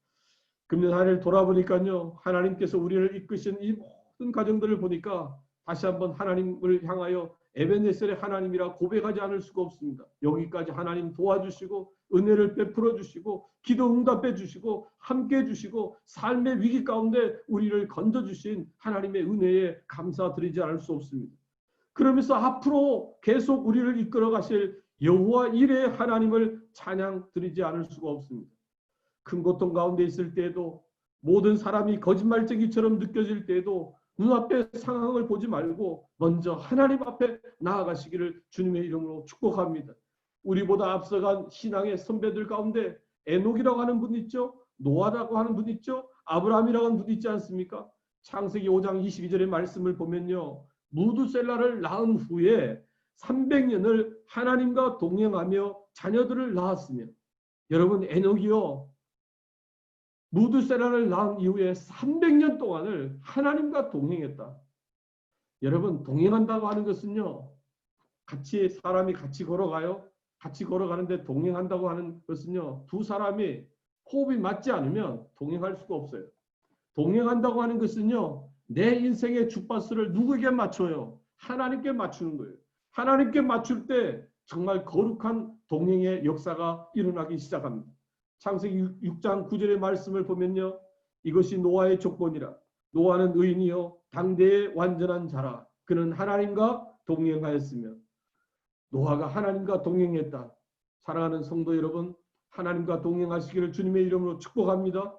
금년 한 해를 돌아보니까요, 하나님께서 우리를 이끄신 이 모든 가정들을 보니까 다시 한번 하나님을 향하여 에베네셀의 하나님이라 고백하지 않을 수가 없습니다. 여기까지 하나님 도와주시고 은혜를 베풀어 주시고 기도 응답해 주시고 함께 해 주시고 삶의 위기 가운데 우리를 건져주신 하나님의 은혜에 감사드리지 않을 수 없습니다. 그러면서 앞으로 계속 우리를 이끌어 가실 여호와 이레의 하나님을 찬양드리지 않을 수가 없습니다. 큰 고통 가운데 있을 때에도 모든 사람이 거짓말쟁이처럼 느껴질 때에도 눈앞의 상황을 보지 말고 먼저 하나님 앞에 나아가시기를 주님의 이름으로 축복합니다. 우리보다 앞서간 신앙의 선배들 가운데 에녹이라고 하는 분 있죠? 노아라고 하는 분 있죠? 아브라함이라고 하는 분 있지 않습니까? 창세기 5장 22절의 말씀을 보면요, 무두셀라를 낳은 후에 300년을 하나님과 동행하며 자녀들을 낳았으며, 여러분, 에녹이요 무두셀라를 낳은 이후에 300년 동안을 하나님과 동행했다. 여러분, 동행한다고 하는 것은요, 사람이 같이 걸어가요. 같이 걸어가는데 동행한다고 하는 것은요, 두 사람이 호흡이 맞지 않으면 동행할 수가 없어요. 동행한다고 하는 것은요, 내 인생의 주파수를 누구에게 맞춰요? 하나님께 맞추는 거예요. 하나님께 맞출 때 정말 거룩한 동행의 역사가 일어나기 시작합니다. 창세기 6장 9절의 말씀을 보면요, 이것이 노아의 조건이라. 노아는 의인이요 당대의 완전한 자라. 그는 하나님과 동행하였으며. 노아가 하나님과 동행했다. 사랑하는 성도 여러분, 하나님과 동행하시기를 주님의 이름으로 축복합니다.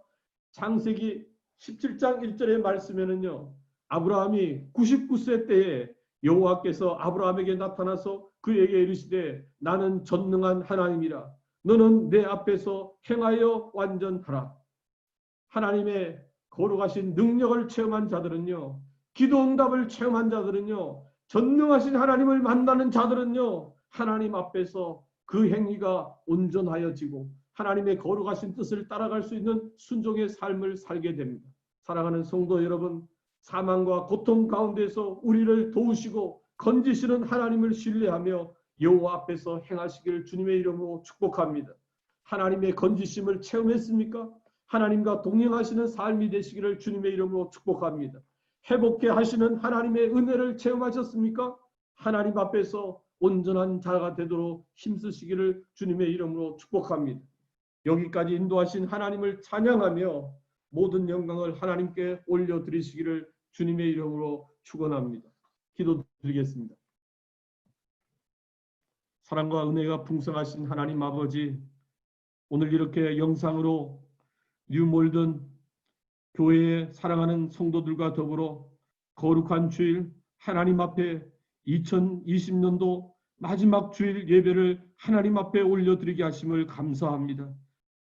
창세기 17장 1절의 말씀에는요, 아브라함이 99세 때에 여호와께서 아브라함에게 나타나서 그에게 이르시되 나는 전능한 하나님이라. 너는 내 앞에서 행하여 완전하라. 하나님의 거룩하신 능력을 체험한 자들은요, 기도 응답을 체험한 자들은요, 전능하신 하나님을 만나는 자들은요, 하나님 앞에서 그 행위가 온전하여지고 하나님의 거룩하신 뜻을 따라갈 수 있는 순종의 삶을 살게 됩니다. 사랑하는 성도 여러분, 사망과 고통 가운데서 우리를 도우시고 건지시는 하나님을 신뢰하며 여호와 앞에서 행하시기를 주님의 이름으로 축복합니다. 하나님의 건지심을 체험했습니까? 하나님과 동행하시는 삶이 되시기를 주님의 이름으로 축복합니다. 회복해 하시는 하나님의 은혜를 체험하셨습니까? 하나님 앞에서 온전한 자가 되도록 힘쓰시기를 주님의 이름으로 축복합니다. 여기까지 인도하신 하나님을 찬양하며 모든 영광을 하나님께 올려드리시기를 주님의 이름으로 축원합니다. 기도드리겠습니다. 사랑과 은혜가 풍성하신 하나님 아버지, 오늘 이렇게 영상으로 뉴몰든 교회의 사랑하는 성도들과 더불어 거룩한 주일 하나님 앞에 2020년도 마지막 주일 예배를 하나님 앞에 올려드리게 하심을 감사합니다.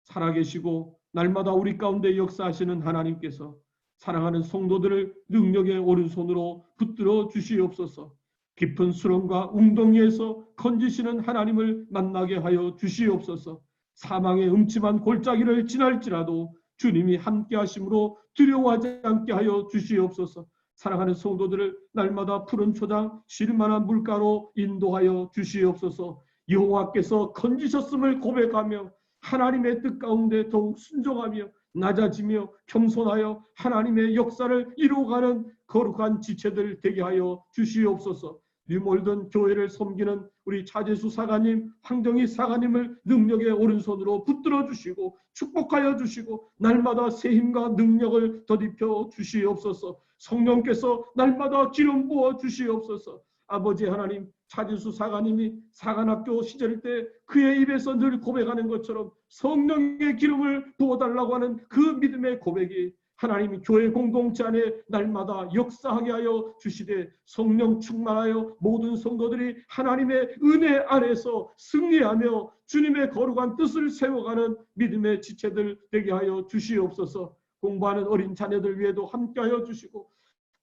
살아계시고 날마다 우리 가운데 역사하시는 하나님께서 사랑하는 성도들을 능력의 오른손으로 붙들어 주시옵소서. 깊은 수렁과 웅덩이에서 건지시는 하나님을 만나게 하여 주시옵소서. 사망의 음침한 골짜기를 지날지라도 주님이 함께 하심으로 두려워하지 않게 하여 주시옵소서. 사랑하는 성도들을 날마다 푸른 초장 쉴만한 물가로 인도하여 주시옵소서. 여호와께서 건지셨음을 고백하며 하나님의 뜻 가운데 더욱 순종하며 낮아지며 겸손하여 하나님의 역사를 이루어가는 거룩한 지체들 되게 하여 주시옵소서. 뉴몰든 교회를 섬기는 우리 차재수 사가님, 황정희 사가님을 능력의 오른손으로 붙들어 주시고 축복하여 주시고 날마다 새 힘과 능력을 덧입혀 주시옵소서. 성령께서 날마다 기름 부어 주시옵소서. 아버지 하나님, 차재수 사가님이 사관학교 시절 때 그의 입에서 늘 고백하는 것처럼 성령의 기름을 부어달라고 하는 그 믿음의 고백이 하나님이 교회 공동체 안에 날마다 역사하게 하여 주시되 성령 충만하여 모든 성도들이 하나님의 은혜 안에서 승리하며 주님의 거룩한 뜻을 세워가는 믿음의 지체들 되게 하여 주시옵소서. 공부하는 어린 자녀들 위에도 함께하여 주시고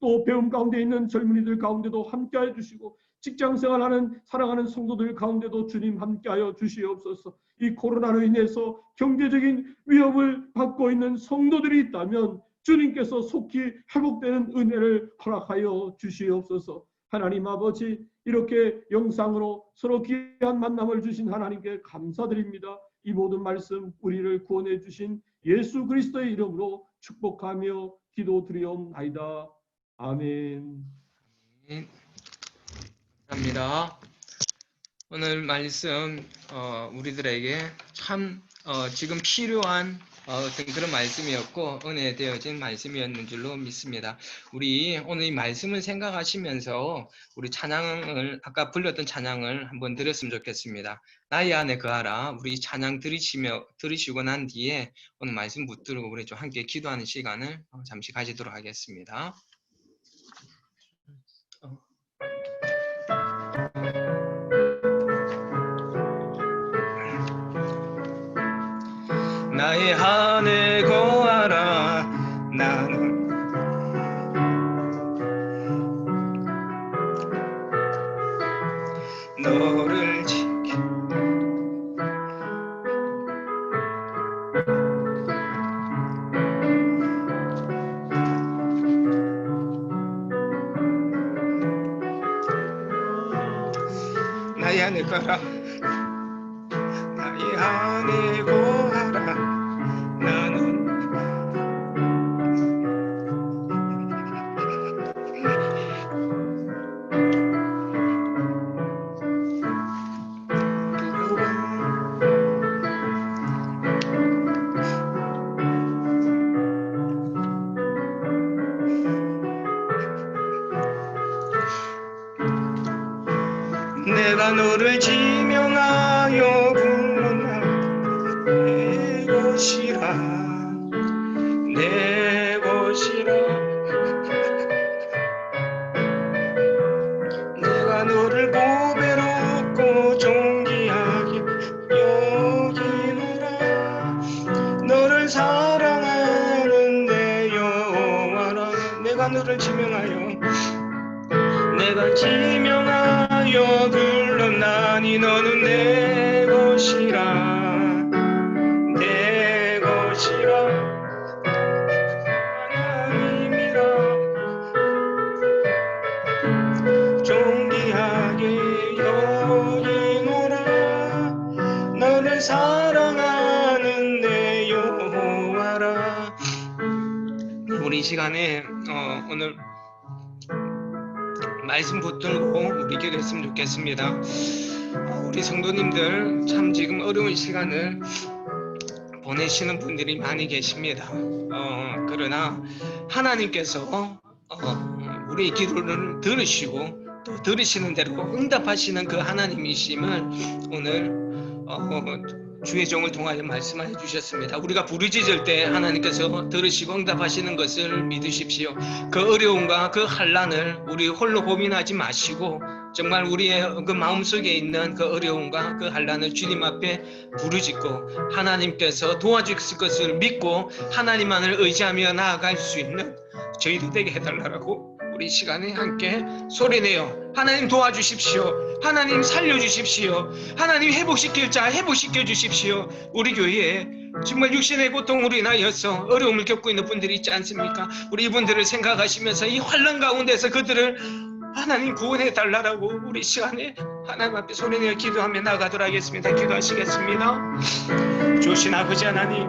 또 배움 가운데 있는 젊은이들 가운데도 함께하여 주시고 직장생활하는 사랑하는 성도들 가운데도 주님 함께하여 주시옵소서. 이 코로나로 인해서 경제적인 위협을 받고 있는 성도들이 있다면 주님께서 속히 회복되는 은혜를 허락하여 주시옵소서. 하나님 아버지, 이렇게 영상으로 서로 귀한 만남을 주신 하나님께 감사드립니다. 이 모든 말씀 우리를 구원해 주신 예수 그리스도의 이름으로 축복하며 기도드리옵나이다. 아멘.
감사합니다. 오늘 말씀 우리들에게 참 지금 필요한 어떤 그런 말씀이었고 은혜 되어진 말씀이었는 줄로 믿습니다. 우리 오늘 이 말씀을 생각하시면서 우리 찬양을 아까 불렀던 찬양을 한번 들었으면 좋겠습니다. 나의 안에 거하라. 우리 찬양 들으시고 난 뒤에 오늘 말씀 붙들고 우리 좀 함께 기도하는 시간을 잠시 가지도록 하겠습니다. 나의 안에 거하라. 나는 너를 지키 나의 안에 거하라. 나의 안에 거하라. 나는 내가 너를 지명하여 불렀나 내 것이라 내 것이라 내가 너를 보배롭고 존귀하게 여기노라. 너를 사랑하는 내 여호와라. 내가 너를 지명하여 불렀나니 너는 내 것이라 내 것이라. 하나님이라 존귀하게 여기노라. 너를 사랑하는 이 시간에 오늘 말씀 붙들고 우리 기도했으면 좋겠습니다. 우리 성도님들 참 지금 어려운 시간을 보내시는 분들이 많이 계십니다. 그러나 하나님께서 우리의 기도를 들으시고 또 들으시는 대로 응답하시는 그 하나님이심을 오늘 주의 종을 통하여 말씀해 주셨습니다. 우리가 부르짖을 때 하나님께서 들으시고 응답하시는 것을 믿으십시오. 그 어려움과 그 환난을 우리 홀로 고민하지 마시고 정말 우리의 그 마음속에 있는 그 어려움과 그 환난을 주님 앞에 부르짖고 하나님께서 도와주실 것을 믿고 하나님만을 의지하며 나아갈 수 있는 저희도 되게 해달라고 우리 시간에 함께 소리내어 하나님 도와주십시오. 하나님 살려주십시오. 하나님 회복시킬 자 회복시켜 주십시오. 우리 교회에 정말 육신의 고통으로 인하여서 어려움을 겪고 있는 분들이 있지 않습니까? 우리 이분들을 생각하시면서 이 환난 가운데서 그들을 하나님 구원해 달라고 우리 시간에 하나님 앞에 소리내어 기도하며 나가도록 하겠습니다. 기도하시겠습니다. 주신 아버지 하나님,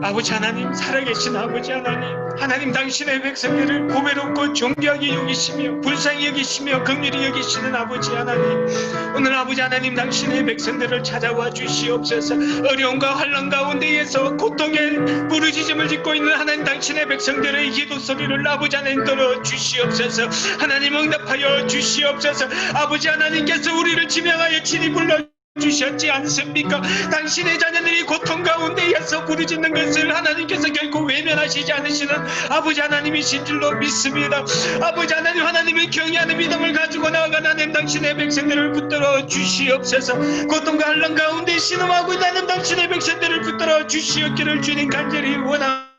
아버지 하나님, 살아계신 아버지 하나님, 하나님 당신의 백성들을 보배롭고 존귀하게 여기시며 불쌍히 여기시며 긍휼히 여기시는 아버지 하나님, 오늘 아버지 하나님 당신의 백성들을 찾아와 주시옵소서. 어려움과 환난 가운데에서 고통의 부르짖음을 짓고 있는 하나님 당신의 백성들의 기도 소리를 아버지 하나님 들어 주시옵소서. 하나님 응답하여 주시옵소서. 아버지 하나님께서 우리를 지명하여 친히 불러 주셨지 않습니까? 당신의 자녀들이 고통 가운데에서 부르짖는 것을 하나님께서 결코 외면하시지 않으시는 아버지 하나님이신 줄로 믿습니다. 아버지 하나님, 하나님을 경외하는 믿음을 가지고 나아가는 하나님 당신의 백성들을 붙들어 주시옵소서. 고통과 환난 가운데 신음하고 있는 당신의 백성들을 붙들어 주시옵기를 주님 간절히 원합니다.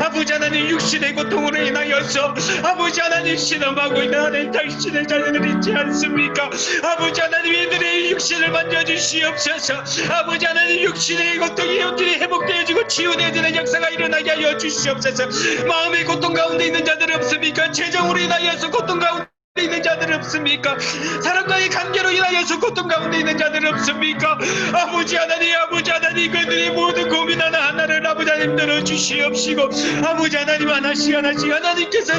아버지 하나님, 육신의 고통으로 인하여서 아버지 하나님 신음하고 있는 하나님 당신의 자녀들 있지 않습니까? 아버지 하나님, 이들의 육신을 만져주시옵소서. 아버지 하나님, 육신의 고통이 온전히 회복되어지고 치유되어지는 역사가 일어나게 하여 주시옵소서. 마음의 고통 가운데 있는 자들 없습니까? 재정으로 인하여서 고통 가운데 있는 자들 없습니까? 사람과의 관계로 인하여서 고통 가운데 있는 자들 없습니까? 아버지 하나님, 그들이 모두 고민하는 하나를 아버지 하나님 들어주시옵시고, 아버지 하나님 하나씩 하나님께서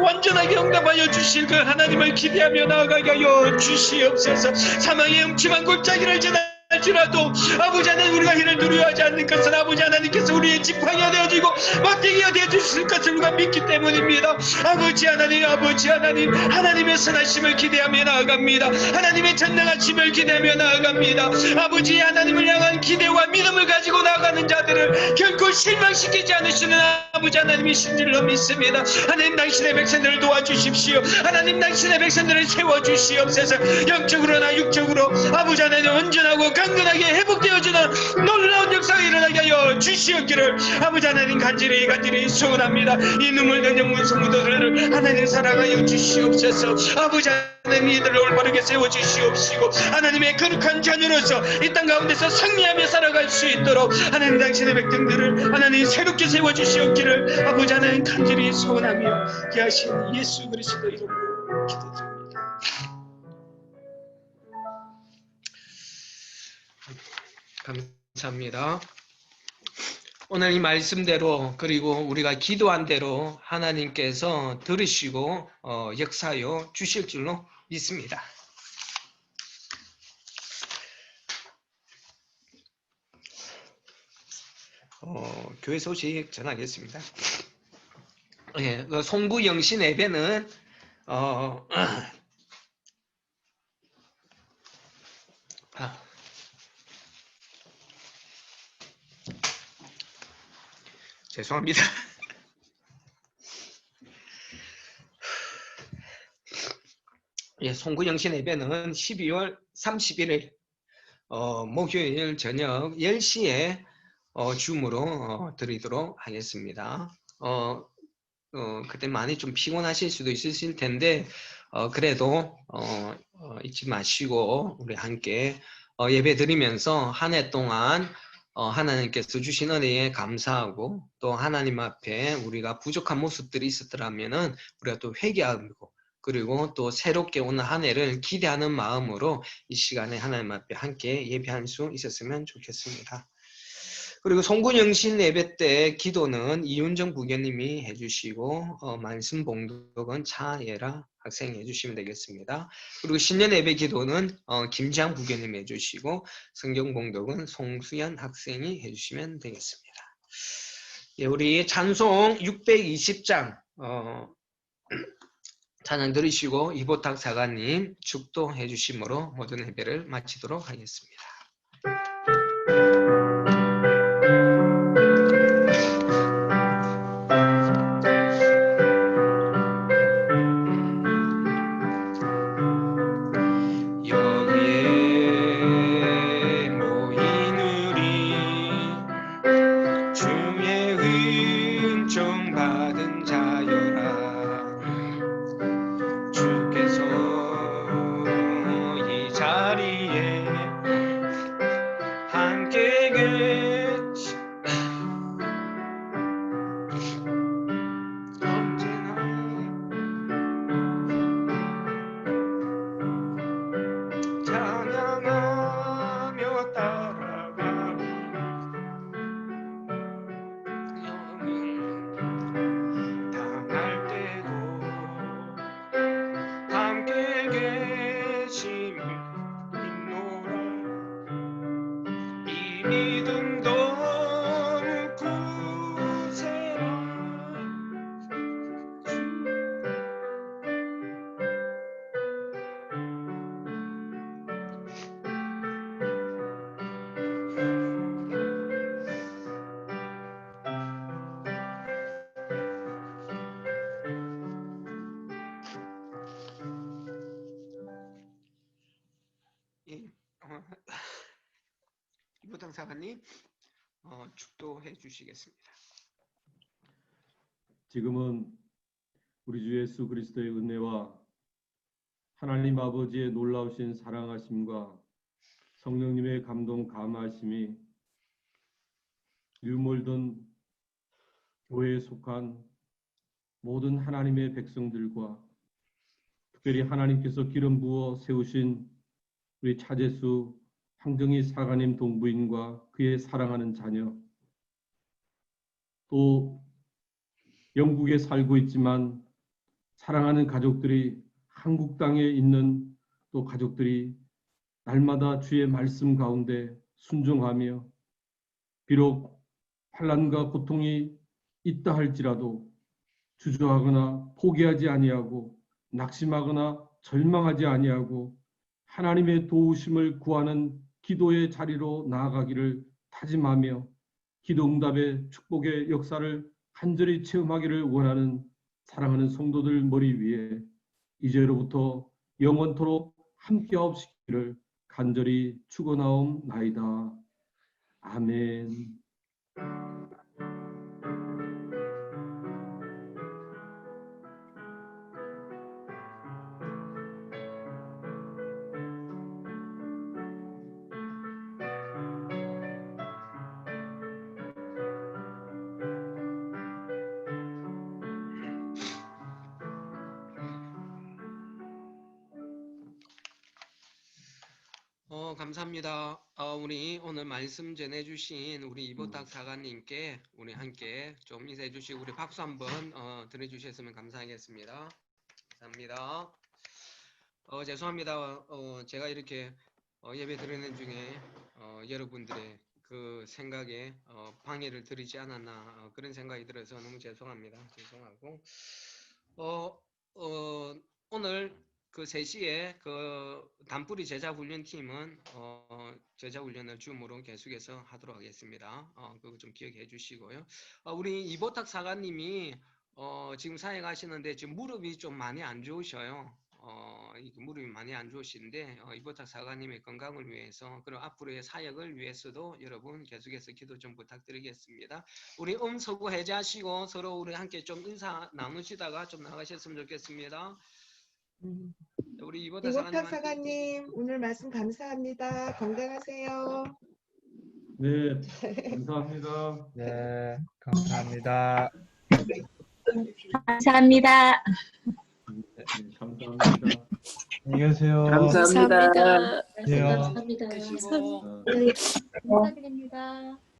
완전하게 응답하여 주실 그 하나님을 기대하며 나아가게 하여 주시옵소서. 사망의 음침한 골짜기를 지나지라도 아버지 하나님, 우리가 이를 두려워하지 않는 것은 아버지 하나님께서 우리의 지팡이가 되어지고 막대기가 되어주실 것을 우리가 믿기 때문입니다. 아버지 하나님, 하나님의 선하심을 기대하며 나아갑니다. 하나님의 전능하심을 기대하며 나아갑니다. 아버지 하나님을 향한 기대와 믿음을 가지고 나아가는 자들을 결코 실망시키지 않으시는 아버지 하나님이신 줄로 믿습니다. 하나님 당신의 백성들을 도와주십시오. 하나님 당신의 백성들을 세워주시옵소서. 영적으로나 육적으로 아버지 하나님 온전하고 강건하게 회복되어지는 놀라운 역사가 일어나게 하여 주시옵기를 아버지 하나님 간절히 소원합니다. 이 눈물 든 영문 성도들을 하나님 사랑하여 주시옵소서. 아버지 하나님, 이들을 올바르게 세워주시옵시고 하나님의 거룩한 자녀로서 이 땅 가운데서 승리하며 살아갈 수 있도록 하나님 당신의 백성들을 하나님 새롭게 세워주시옵기를 아버지 하나님 간절히 소원하며 귀하신 예수 그리스도 이름으로 기도드립니다. 감사합니다. 오늘 이 말씀대로 그리고 우리가 기도한 대로 하나님께서 들으시고 역사하여 주실 줄로 믿습니다. 교회 소식 전하겠습니다. 예, 송구 영신 예배는 죄송합니다. 예, 송구 영신 예배는 12월 31일 목요일 저녁 10시에 줌으로 드리도록 하겠습니다. 그때 많이 좀 피곤하실 수도 있으실 텐데 그래도 잊지 마시고 우리 함께 예배 드리면서 한 해 동안 하나님께서 주신 은혜에 감사하고 또 하나님 앞에 우리가 부족한 모습들이 있었더라면은 우리가 또 회개하고 그리고 또 새롭게 오는 한 해를 기대하는 마음으로 이 시간에 하나님 앞에 함께 예배할 수 있었으면 좋겠습니다. 그리고 송구영신 예배 때 기도는 이윤정 부교님이 해주시고 말씀 봉독은 차예라 학생이 해주시면 되겠습니다. 그리고 신년 예배 기도는 김장 부교님이 해주시고 성경 봉독은 송수연 학생이 해주시면 되겠습니다. 예, 우리 찬송 620장 찬양 들으시고 이보탁 사가님 축도해 주심으로 모든 예배를 마치도록 하겠습니다. 여기에 모인 우리 주의 은총 받은 자여라. 주께서 이 자리에 함께 계시 언제나 찬양하며 따라가고 영은 당할 때도 함께 계심을 믿노라. 이 믿음 너무 굳세라. 이보탁 사관님 축도해 주시겠습니다.
지금은 우리 주 예수 그리스도의 은혜와 하나님 아버지의 놀라우신 사랑하심과 성령님의 감동 감화하심이 유몰든 교회에 속한 모든 하나님의 백성들과 특별히 하나님께서 기름 부어 세우신 우리 차재수 황정희 사가님 동부인과 그의 사랑하는 자녀, 또 영국에 살고 있지만 사랑하는 가족들이 한국 땅에 있는 또 가족들이 날마다 주의 말씀 가운데 순종하며 비록 환난과 고통이 있다 할지라도 주저하거나 포기하지 아니하고 낙심하거나 절망하지 아니하고 하나님의 도우심을 구하는 기도의 자리로 나아가기를 다짐하며 기도 응답의 축복의 역사를 간절히 체험하기를 원하는 사랑하는 성도들 머리 위에 이제로부터 영원토록 함께하옵시기를 간절히 축원하옵나이다. 아멘.
감사합니다. 우리 오늘 말씀 전해주신 우리 이보탁 사관님께 우리 함께 좀 인사해 주시고 우리 박수 한번 드려주셨으면 감사하겠습니다. 감사합니다. 죄송합니다. 제가 이렇게 예배 드리는 중에 여러분들의 그 생각에 방해를 드리지 않았나 그런 생각이 들어서 너무 죄송합니다. 죄송하고 오늘 그 3시에 그 단뿌리 제자훈련팀은 제자훈련을 줌으로 계속해서 하도록 하겠습니다. 그거 좀 기억해 주시고요. 우리 이보탁 사관님이 지금 사역하시는데 지금 무릎이 좀 많이 안 좋으셔요. 무릎이 많이 안 좋으신데 이보탁 사관님의 건강을 위해서 그리고 앞으로의 사역을 위해서도 여러분 계속해서 기도 좀 부탁드리겠습니다. 우리 서고 해제하시고 서로 우리 함께 좀 인사 나누시다가 좀 나가셨으면 좋겠습니다. 우리 이보탁
사관님 오늘 말씀 감사합니다. 건강하세요.
네, 감사합니다.
네, 감사합니다.
감사합니다.
네, 감사합니다.
안녕히 계세요.
감사합니다.
감사합니다.
드시고
감사드립니다.